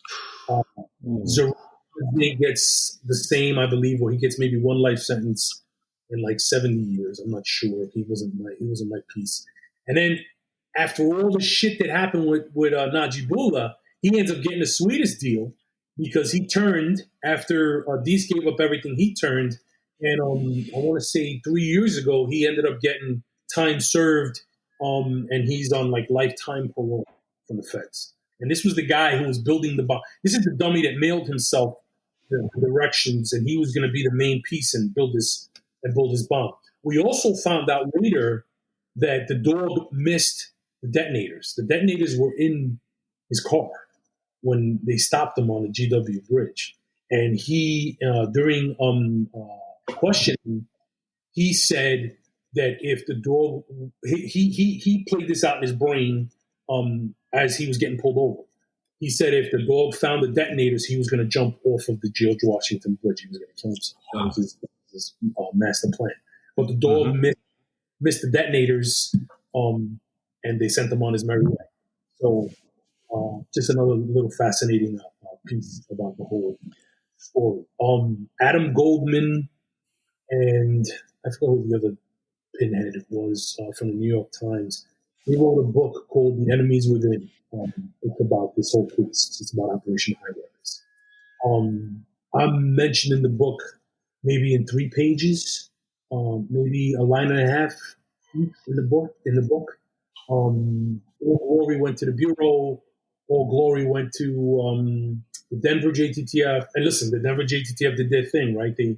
Zeroni gets the same, I believe, or he gets maybe 1 life sentence in like 70 years. I'm not sure. He wasn't my piece. And then after all the shit that happened with Najibullah, he ends up getting the sweetest deal because he turned after Deese gave up everything. He turned, and I want to say 3 years ago, he ended up getting time served, and he's on like lifetime parole from the feds. And this was the guy who was building the bomb. This is the dummy that mailed himself the directions, and he was going to be the main piece and build this bomb. We also found out later that the dog missed the detonators. The detonators were in his car when they stopped him on the GW bridge. And he, during questioning, he said that if the dog, he played this out in his brain as he was getting pulled over. He said if the dog found the detonators, he was going to jump off of the George Washington Bridge. He was going to kill himself. That was his master plan. But the dog missed the detonators, and they sent him on his merry way. So just another little fascinating piece about the whole story. Adam Goldman and I forgot who the other pinhead was from the New York Times. He wrote a book called The Enemies Within. It's about this whole case. It's about Operation Highrise. I'm mentioned in the book maybe in 3 pages, maybe a line and a half in the book. All glory went to the Bureau. All glory went to the Denver JTTF. And listen, the Denver JTTF did their thing, right? They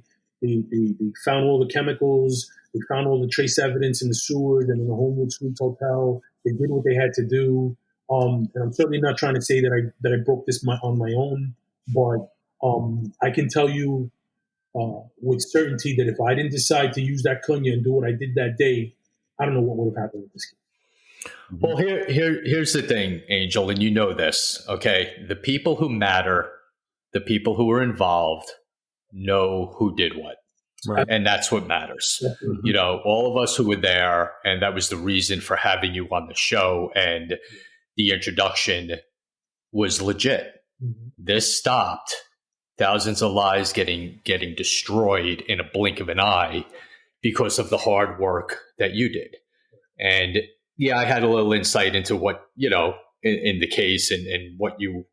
found all the chemicals. They found all the trace evidence in the sewers and in the Homewood Suites Hotel. They did what they had to do. And I'm certainly not trying to say that I broke this on my own, but I can tell you with certainty that if I didn't decide to use that kunya and do what I did that day, I don't know what would have happened with this kid. Well, here's the thing, Angel, and you know this, okay? The people who matter, the people who were involved, know who did what. Right. And that's what matters. Mm-hmm. You know, all of us who were there, and that was the reason for having you on the show, and the introduction was legit. Mm-hmm. This stopped thousands of lives getting destroyed in a blink of an eye because of the hard work that you did. And yeah, I had a little insight into what, you know, in the case and what you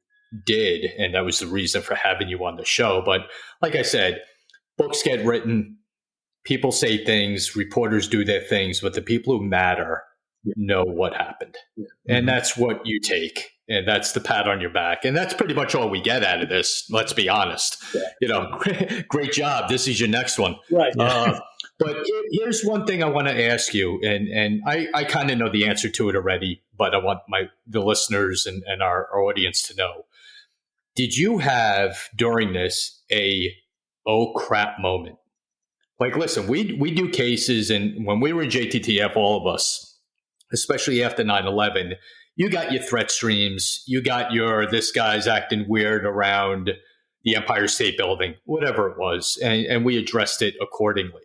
did. And that was the reason for having you on the show. But like I said, books get written, people say things, reporters do their things, but the people who matter know what happened. Yeah. And that's what you take. And that's the pat on your back. And that's pretty much all we get out of this. Let's be honest. Yeah. You know, great job. This is your next one. Right. But here's one thing I want to ask you. And I kind of know the answer to it already, but I want the listeners and our audience to know. Did you have during this a oh crap moment? Like, listen, we do cases, and when we were in JTTF, all of us, especially after 9/11, you got your threat streams, you got your this guy's acting weird around the Empire State Building, whatever it was, and we addressed it accordingly.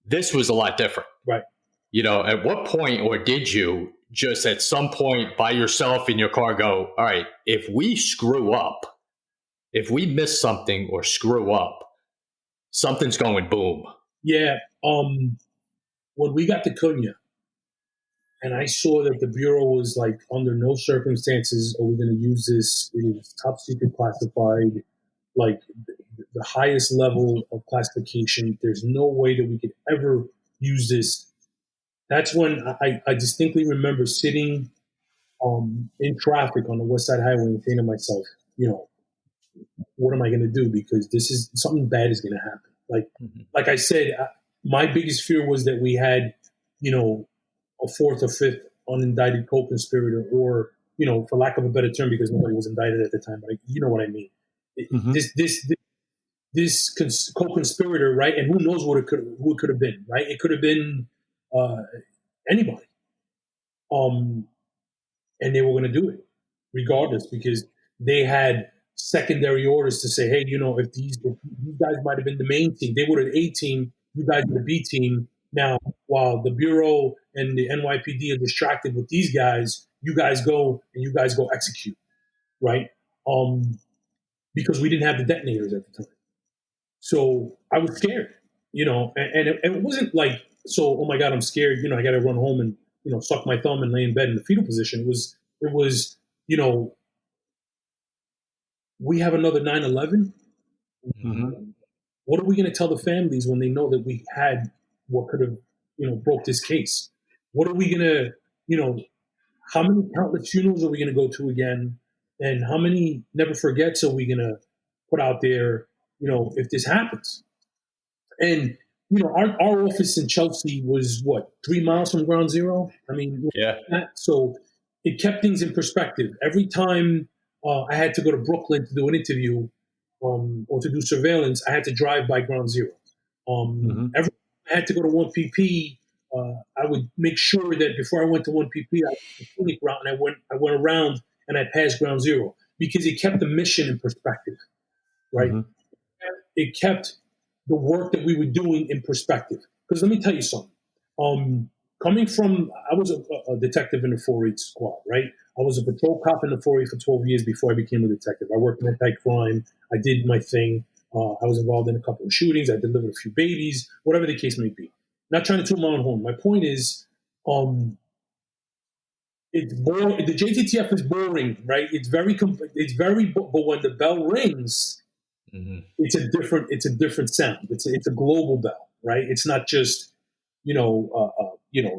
This was a lot different. Right. You know, at what point, or did you just at some point by yourself in your car go, all right, if we screw up, if we miss something or screw up, something's going boom? Yeah. When we got to Cunha, and I saw that the Bureau was like, under no circumstances are we going to use this. It was top secret classified, like the highest level of classification. There's no way that we could ever use this. That's when I distinctly remember sitting in traffic on the West Side Highway and saying to myself, you know, what am I going to do? Because this is something bad is going to happen. Like I said, my biggest fear was that we had, you know, a 4th or 5th unindicted co-conspirator, or, you know, for lack of a better term, because nobody was indicted at the time, but you know what I mean. Mm-hmm. This co-conspirator, right? And who knows who it could have been, right? It could have been anybody. And they were going to do it regardless, because they had secondary orders to say, hey, you know, if these guys might have been the main team, they were the A team, you guys were the B team. Now, while the Bureau and the NYPD are distracted with these guys, you guys go execute, right? Because we didn't have the detonators at the time. So I was scared, and it wasn't like, so, oh my God, I'm scared. I got to run home and, suck my thumb and lay in bed in the fetal position. It was, we have another 9/11. Mm-hmm. What are we going to tell the families when they know that we had what could have, broke this case? What are we going to, how many countless funerals are we going to go to again? And how many never forgets are we going to put out there, if this happens? And, our office in Chelsea was 3 miles from ground zero? I mean, Yeah. So it kept things in perspective. Every time I had to go to Brooklyn to do an interview or to do surveillance, I had to drive by ground zero. Every time I had to go to 1PP, I would make sure that before I went to 1PP, I went to the clinic route, and I went around and I passed ground zero, because it kept the mission in perspective, right? Mm-hmm. It kept the work that we were doing in perspective. Because let me tell you something. Coming from, I was a detective in the 4-8 squad, right? I was a patrol cop in the 4-8 for 12 years before I became a detective. I worked in anti-crime. I did my thing. I was involved in a couple of shootings. I delivered a few babies, whatever the case may be. Not trying to toot my own horn. My point is, it's boring. The JTTF is boring, right? It's very, but when the bell rings, it's a different sound. It's a global bell, right? It's not just, the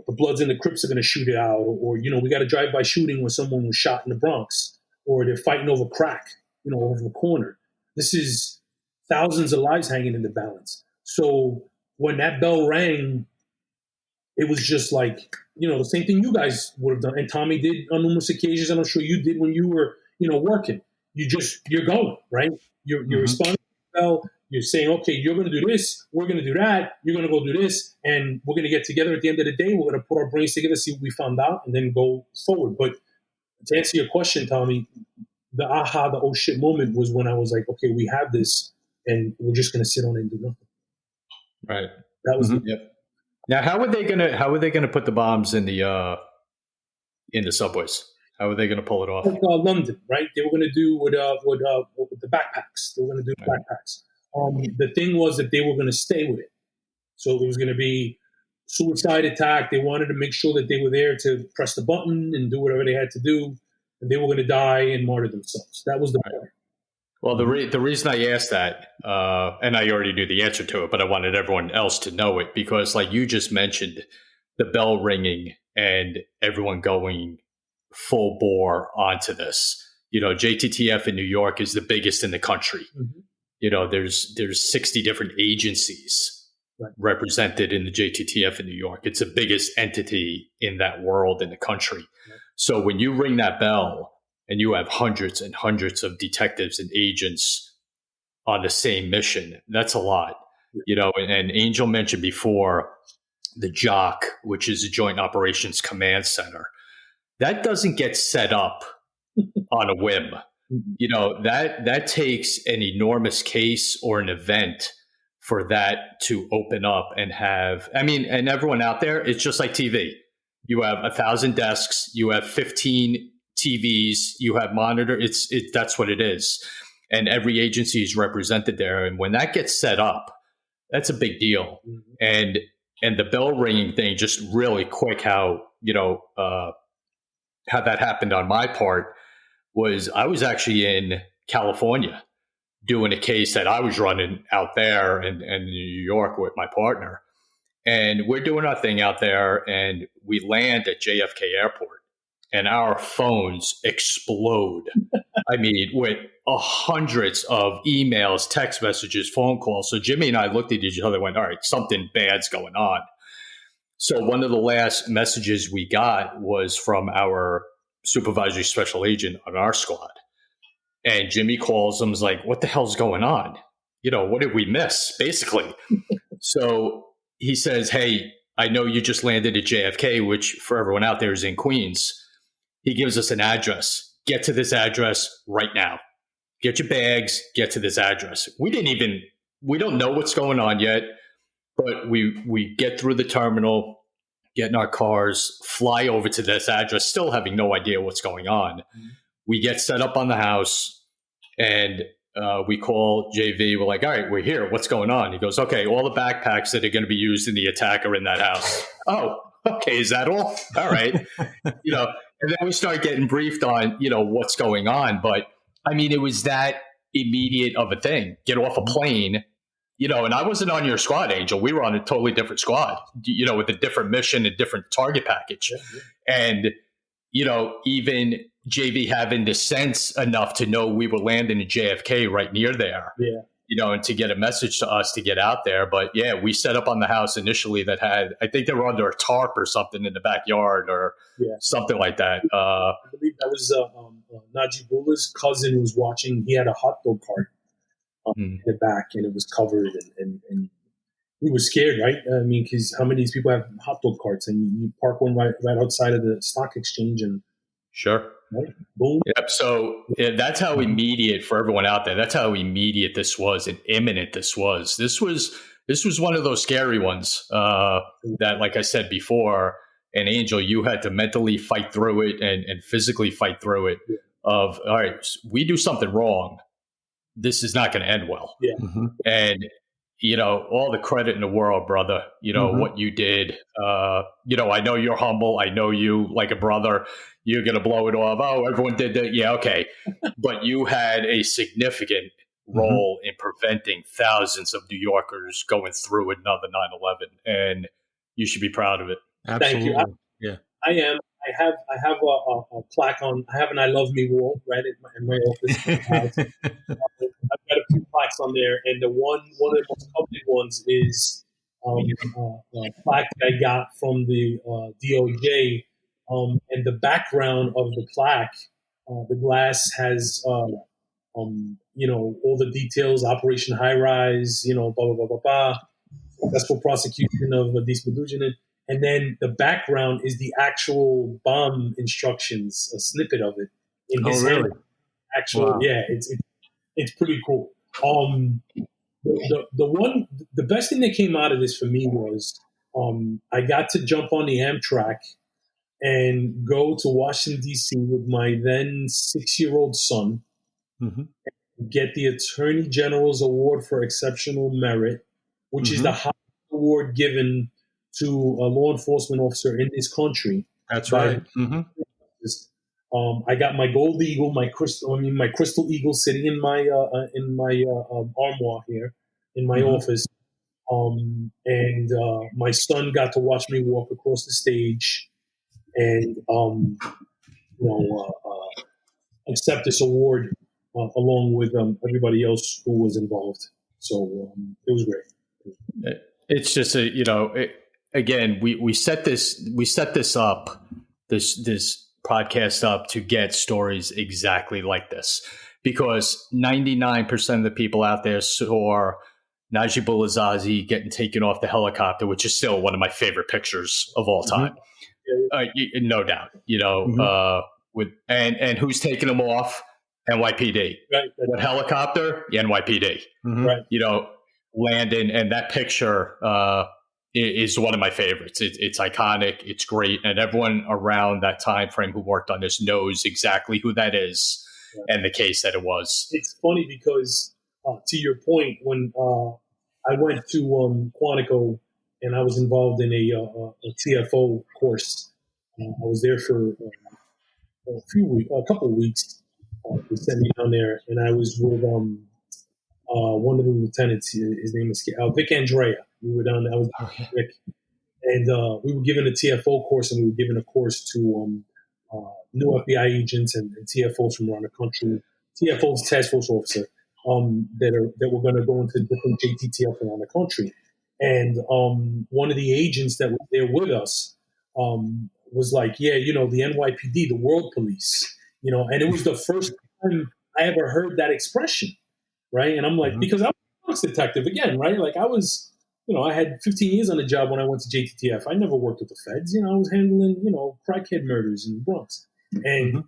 Bloods and the Crips are going to shoot it out, or we got a drive-by shooting where someone was shot in the Bronx, or they're fighting over crack, over the corner. This is thousands of lives hanging in the balance. So when that bell rang, it was just like, the same thing you guys would have done. And Tommy did on numerous occasions, and I'm sure you did when you were, working. You're going, right? You're responding to the bell. You're saying, okay, you're going to do this. We're going to do that. You're going to go do this. And we're going to get together at the end of the day. We're going to put our brains together, see what we found out, and then go forward. But to answer your question, Tommy, the oh shit moment was when I was like, okay, we have this, and we're just going to sit on it and do nothing. Right. That was Yep. Now, how are they gonna put the bombs in the subways? How are they gonna pull it off? Like London, right? They were going to do with the backpacks. They were going to do backpacks. The thing was that they were going to stay with it, so it was going to be suicide attack. They wanted to make sure that they were there to press the button and do whatever they had to do, and they were going to die and martyr themselves. That was the plan. Well, the reason I asked that, and I already knew the answer to it, but I wanted everyone else to know it, because like you just mentioned, the bell ringing and everyone going full bore onto this. JTTF in New York is the biggest in the country. There's 60 different agencies represented in the JTTF in New York. It's the biggest entity in that world in the country. So when you ring that bell, and you have hundreds and hundreds of detectives and agents on the same mission, that's a lot. And Angel mentioned before the JOC, which is a Joint Operations Command Center. That doesn't get set up on a whim. That takes an enormous case or an event for that to open up and have, and everyone out there, it's just like TV. You have 1,000 desks, you have 15 TVs, you have monitor. That's what it is. And every agency is represented there. And when that gets set up, that's a big deal. And the bell ringing thing, just really quick, how that happened on my part was I was actually in California doing a case that I was running out there in New York with my partner. And we're doing our thing out there, and we land at JFK Airport. And our phones explode. With hundreds of emails, text messages, phone calls. So Jimmy and I looked at each other and went, all right, something bad's going on. So one of the last messages we got was from our supervisory special agent on our squad. And Jimmy calls him, is like, what the hell's going on? What did we miss, basically? So he says, hey, I know you just landed at JFK, which for everyone out there is in Queens. He gives us an address. Get to this address right now. Get your bags, get to this address. We don't know what's going on yet. But we get through the terminal, get in our cars, fly over to this address, still having no idea what's going on. Mm-hmm. We get set up on the house, and we call JV. We're like, all right, we're here. What's going on? He goes, okay, all the backpacks that are going to be used in the attack are in that house. Oh, okay, is that all? All right. And then we start getting briefed on, what's going on. But I mean, it was that immediate of a thing. Get off a plane, and I wasn't on your squad, Angel. We were on a totally different squad, with a different mission and different target package. Yeah. And, even JV having the sense enough to know we were landing in JFK right near there. Yeah. And to get a message to us to get out there. But yeah, we set up on the house initially that had, I think they were under a tarp or something in the backyard or something like that. I believe that was Najibullah's cousin was watching. He had a hot dog cart in the back, and it was covered, and we were scared, right? I mean, because how many of these people have hot dog carts, and you park one right outside of the stock exchange, and sure. Right? Boom. Yep. So that's how immediate, for everyone out there, that's how immediate this was and imminent this was. This was one of those scary ones that, like I said before, and Angel, you had to mentally fight through it and physically fight through it of, all right, we do something wrong. This is not going to end well. Yeah. Mm-hmm. And, all the credit in the world, brother, what you did. I know you're humble. I know you like a brother. You're going to blow it off. Oh, everyone did that. Yeah, okay. But you had a significant role in preventing thousands of New Yorkers going through another 9/11, and you should be proud of it. Absolutely. Thank you. I am. I have a plaque on. I have an "I Love Me" wall right in my office. I've got a few plaques on there, and the one of the most coveted ones is a plaque that I got from the DOJ. And the background of the plaque, the glass has, all the details, Operation High Rise, blah, blah, blah, blah, blah, successful prosecution of Adis Medujin. And then the background is the actual bomb instructions, a snippet of it in his hand. Wow. Yeah, it's pretty cool. The best thing that came out of this for me was I got to jump on the Amtrak and go to Washington, D.C. with my then 6-year-old son, and get the Attorney General's Award for Exceptional Merit, which is the highest award given to a law enforcement officer in this country. That's right. I got my gold eagle, my crystal eagle sitting in my armoire here in my office. And my son got to watch me walk across the stage and accept this award along with everybody else who was involved. So it was great. It's just again, we set this up, this podcast up to get stories exactly like this, because 99% of the people out there saw Najibullah Zazi getting taken off the helicopter, which is still one of my favorite pictures of all time. No doubt, with and who's taking them off? NYPD. Right. What helicopter? NYPD. Right. Landon, and that picture is one of my favorites. It's iconic. It's great, and everyone around that time frame who worked on this knows exactly who that is and the case that it was. It's funny because, to your point, when I went to Quantico and I was involved in a TFO course, I was there for a couple of weeks. They sent me down there, and I was with one of the lieutenants. His name is Vic Andrea. We were down there. I was with Vic, and we were given a TFO course, and we were given a course to new FBI agents and TFOs from around the country. TFOs, task force officer, that were going to go into different JTTF around the country. And one of the agents that was there with us was like, the NYPD, the world police, and it was the first time I ever heard that expression, right? And I'm like, because I'm a drugs detective again, right? Like I was, I had 15 years on the job when I went to JTTF. I never worked with the feds. I was handling, crackhead murders in the Bronx. And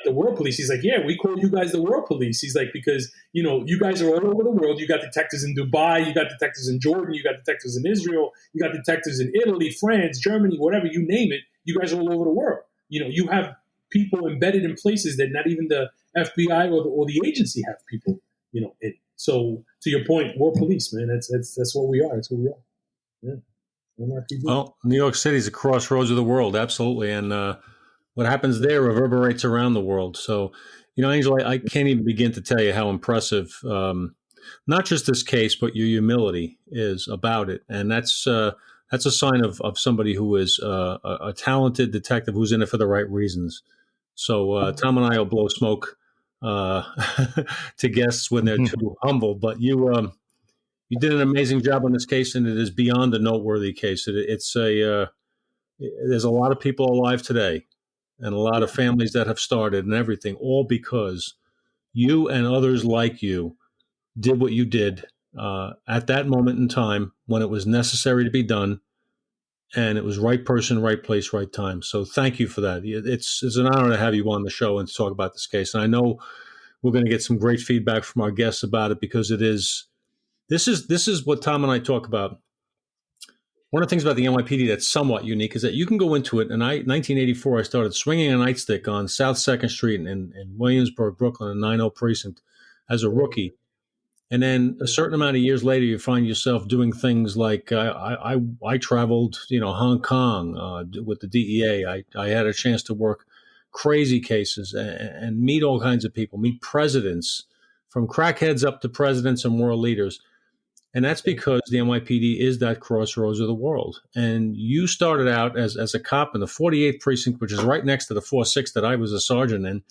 the world police. He's like, yeah, we call you guys the world police. He's like, because, you guys are all over the world. You got detectives in Dubai, you got detectives in Jordan, you got detectives in Israel, you got detectives in Italy, France, Germany, whatever, you name it. You guys are all over the world. You have people embedded in places that not even the FBI or the agency have people, in. So to your point, world police, man, that's what we are. That's who we are. Yeah. NYPD. Well, New York City is a crossroads of the world, absolutely. And what happens there reverberates around the world. So, Angel, I can't even begin to tell you how impressive not just this case, but your humility is about it. And that's a sign of somebody who is a talented detective who's in it for the right reasons. So Tom and I will blow smoke to guests when they're too humble. But you did an amazing job on this case, and it is beyond a noteworthy case. There's a lot of people alive today, and a lot of families that have started, and everything, all because you and others like you did what you did at that moment in time when it was necessary to be done, and it was right person, right place, right time. So thank you for that. It's an honor to have you on the show and to talk about this case. And I know we're going to get some great feedback from our guests about it, because this is what Tom and I talk about. One of the things about the NYPD that's somewhat unique is that you can go into it. And 1984, I started swinging a nightstick on South 2nd Street in Williamsburg, Brooklyn, in 90 Precinct as a rookie. And then a certain amount of years later, you find yourself doing things like I traveled, Hong Kong with the DEA. I had a chance to work crazy cases and meet all kinds of people, meet presidents, from crackheads up to presidents and world leaders. And that's because the NYPD is that crossroads of the world. And you started out as a cop in the 48th Precinct, which is right next to the 4-6 that I was a sergeant in.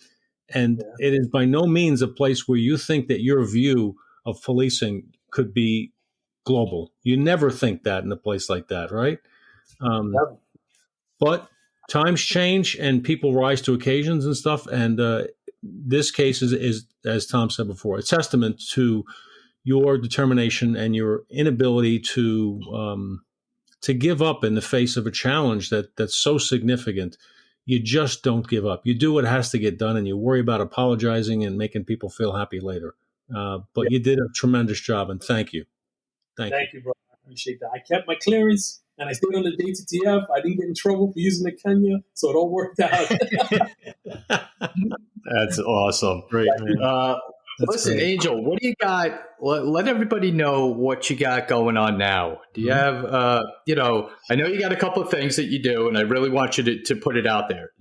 And it is by no means a place where you think that your view of policing could be global. You never think that in a place like that, right? But times change and people rise to occasions and stuff. And this case is, as Tom said before, a testament to your determination and your inability to give up in the face of a challenge that's so significant. You just don't give up. You do what has to get done, and you worry about apologizing and making people feel happy later. But you did a tremendous job, and thank you. Thank you, bro. I appreciate that. I kept my clearance, and I stayed on the DTTF. I didn't get in trouble for using the Kenya, so it all worked out. That's awesome. Great, man. Listen, great. Angel, what do you got? Let everybody know what you got going on now. Do you have, I know you got a couple of things that you do, and I really want you to put it out there.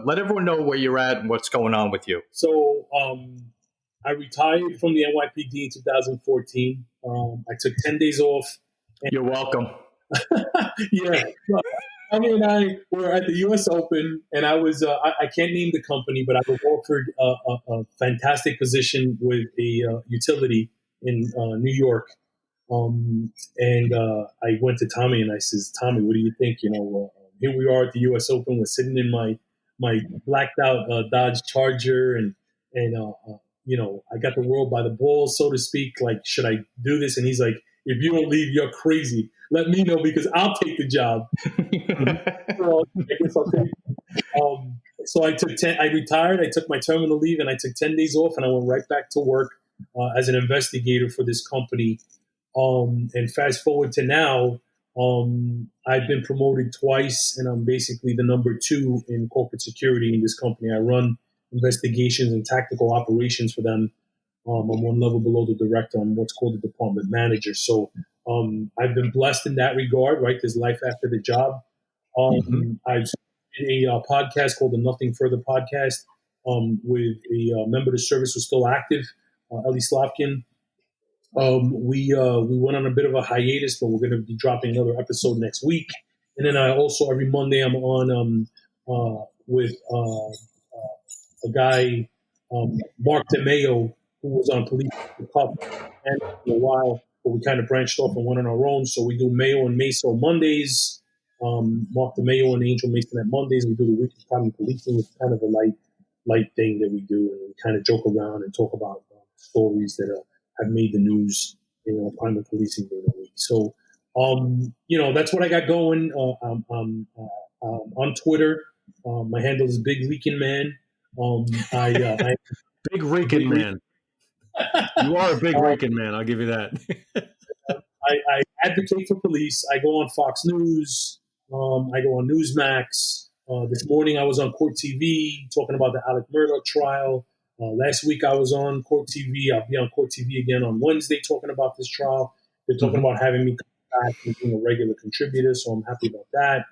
Let everyone know where you're at and what's going on with you. So I retired from the NYPD in 2014. I took 10 days off. You're welcome. Yeah. Tommy and I were at the U.S. Open, and I was, I can't name the company, but I was offered a fantastic position with a utility in New York. And I went to Tommy and I says, Tommy, what do you think? Here we are at the U.S. Open. We're sitting in my blacked out Dodge Charger, and I got the world by the balls, so to speak. Like, should I do this? And he's like, if you don't leave, you're crazy. Let me know, because I'll take the job. So I guess I'll take it. So I retired. I took my terminal leave, and I took 10 days off, and I went right back to work as an investigator for this company. And fast forward to now, I've been promoted twice, and I'm basically the number 2 in corporate security in this company. I run investigations and tactical operations for them. I'm one level below the director. I'm what's called the department manager. So I've been blessed in that regard, right? There's life after the job. I've did a podcast called the Nothing Further Podcast with a member of the service who's still active, Ellie Slavkin. We went on a bit of a hiatus, but we're going to be dropping another episode next week. And then I also, every Monday, I'm on with a guy, Mark DeMeo, who was on Police Cup and for a while, but we kind of branched off and went on our own. So we do Mayo and Mayso Mondays, Mark DeMeo and Angel Maysonet Mondays. We do the weekly crime policing. It's kind of a light thing that we do, and we kind of joke around and talk about stories that have made the news in crime and policing during the week. So, that's what I got going. On Twitter, my handle is Big Leakin' Man. I Big Rican man. You are a big Rican man. I'll give you that. I advocate for police. I go on Fox News. I go on Newsmax. This morning I was on Court TV talking about the Alec Murdoch trial. Last week I was on Court TV. I'll be on Court TV again on Wednesday talking about this trial. They're talking about having me come back and being a regular contributor, so I'm happy about that.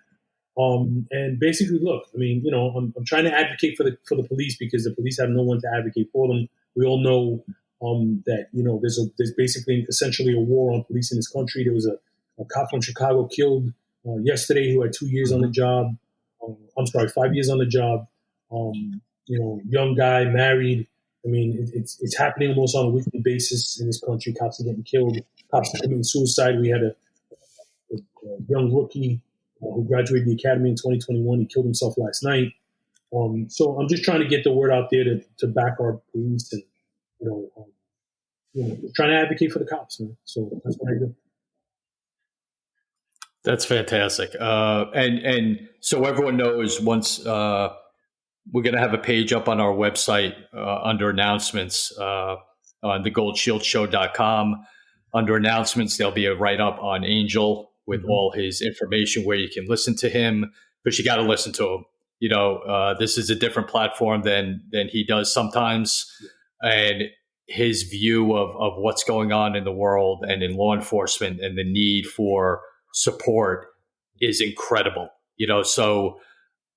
And basically, look, I mean, I'm trying to advocate for the police because the police have no one to advocate for them. We all know that there's basically essentially a war on police in this country. There was a cop from Chicago killed yesterday who had 2 years on the job. 5 years on the job. Young guy, married. I mean, it's happening almost on a weekly basis in this country. Cops are getting killed. Cops are committing suicide. We had a young rookie who graduated the academy in 2021. He killed himself last night. So I'm just trying to get the word out there to back our police and trying to advocate for the cops, man. So that's what I do. That's fantastic. And so everyone knows, once we're going to have a page up on our website under announcements on thegoldshieldshow.com. Under announcements, there'll be a write-up on Angel with all his information where you can listen to him, because you got to listen to him. This is a different platform than he does sometimes. And his view of what's going on in the world and in law enforcement and the need for support is incredible. So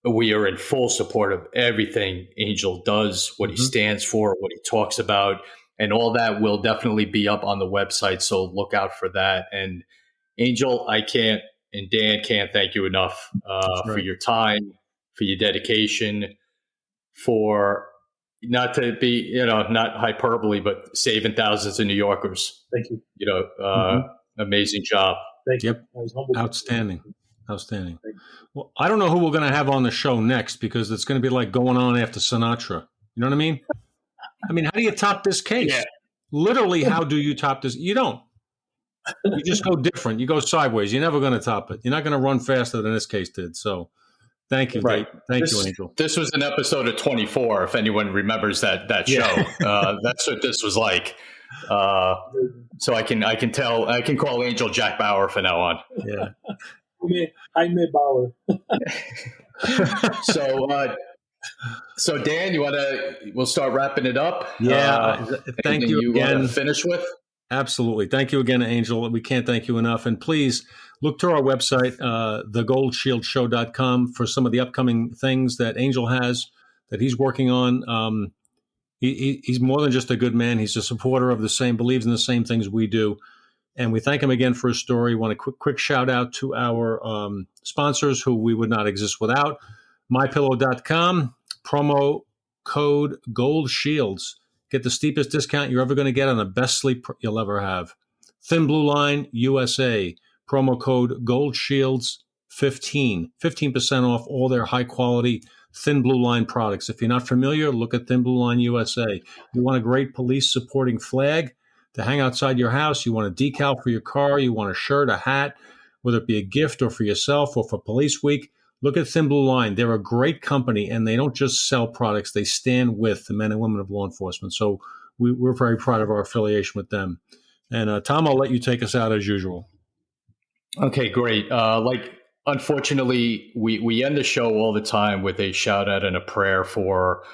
we are in full support of everything Angel does, what he stands for, what he talks about, and all that will definitely be up on the website. So look out for that. And Angel, I can't, and Dan can't thank you enough for your time, for your dedication, for not to be, not hyperbole, but saving thousands of New Yorkers. Thank you. Amazing job. Thank you. Yep. Outstanding. Well, I don't know who we're going to have on the show next, because it's going to be like going on after Sinatra. You know what I mean? How do you top this case? Yeah. Literally, how do you top this? You don't. You just go different. You go sideways. You're never going to top it. You're not going to run faster than this case did. So thank you. Right. Thank you, Angel. This was an episode of 24, if anyone remembers that show. That's what this was like. So I can call Angel Jack Bauer from now on. Yeah. Jaime Bauer. So Dan, we'll start wrapping it up. Yeah. Thank you again. Finish with? Absolutely. Thank you again, Angel. We can't thank you enough. And please look to our website, thegoldshieldshow.com, for some of the upcoming things that Angel has, that he's working on. He's more than just a good man. He's a supporter of believes in the same things we do. And we thank him again for his story. Want a quick shout out to our sponsors, who we would not exist without. MyPillow.com, promo code GOLDSHIELDS. Get the steepest discount you're ever going to get on the best sleep you'll ever have. Thin Blue Line USA, promo code GOLDSHIELDS15. 15% off all their high-quality Thin Blue Line products. If you're not familiar, look at Thin Blue Line USA. You want a great police-supporting flag to hang outside your house. You want a decal for your car. You want a shirt, a hat, whether it be a gift or for yourself or for Police Week. Look at Thin Blue Line. They're a great company, and they don't just sell products. They stand with the men and women of law enforcement. So we're very proud of our affiliation with them. And Tom, I'll let you take us out as usual. Okay, great. Unfortunately, we end the show all the time with a shout out and a prayer for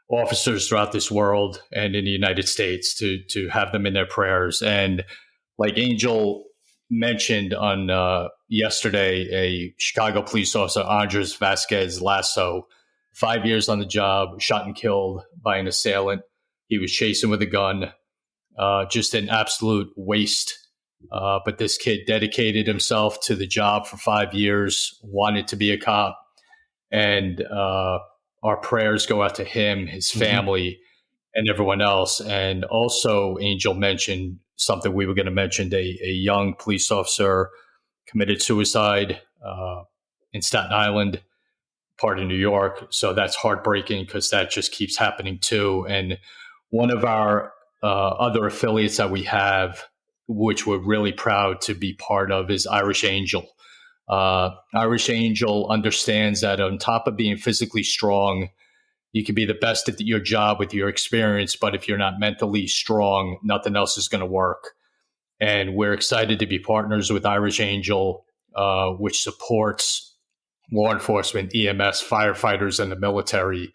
officers throughout this world and in the United States, to have them in their prayers. And like Angel mentioned on yesterday, a Chicago police officer, Andres Vasquez Lasso, 5 years on the job, shot and killed by an assailant. He was chasing with a gun. Just an absolute waste. But this kid dedicated himself to the job for 5 years, wanted to be a cop. And our prayers go out to him, his family, and everyone else. And also, Angel mentioned something we were going to mention, a young police officer committed suicide in Staten Island, part of New York. So that's heartbreaking, because that just keeps happening too. And one of our other affiliates that we have, which we're really proud to be part of, is Irish Angel. Irish Angel understands that on top of being physically strong, You can be the best at your job with your experience, but if you're not mentally strong, nothing else is going to work. And we're excited to be partners with Irish Angel, which supports law enforcement, EMS, firefighters, and the military.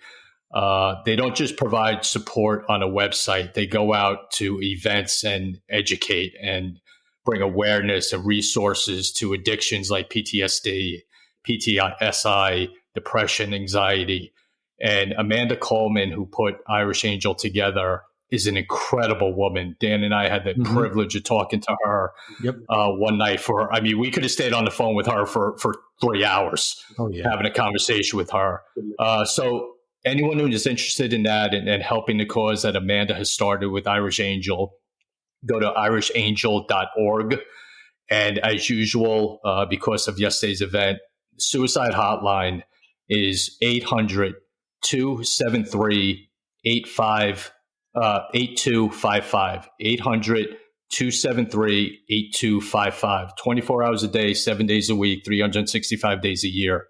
They don't just provide support on a website. They go out to events and educate and bring awareness and resources to addictions like PTSD, PTSI, depression, anxiety. And Amanda Coleman, who put Irish Angel together, is an incredible woman. Dan and I had the privilege of talking to her one night we could have stayed on the phone with her for 3 hours, having a conversation with her. So anyone who is interested in that and helping the cause that Amanda has started with Irish Angel, go to irishangel.org. And as usual, because of yesterday's event, suicide hotline is 800-273-8255, 800-273-8255, 24 hours a day, 7 days a week, 365 days a year.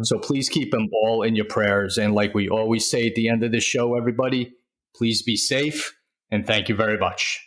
So please keep them all in your prayers. And like we always say at the end of the show, everybody, please be safe. And thank you very much.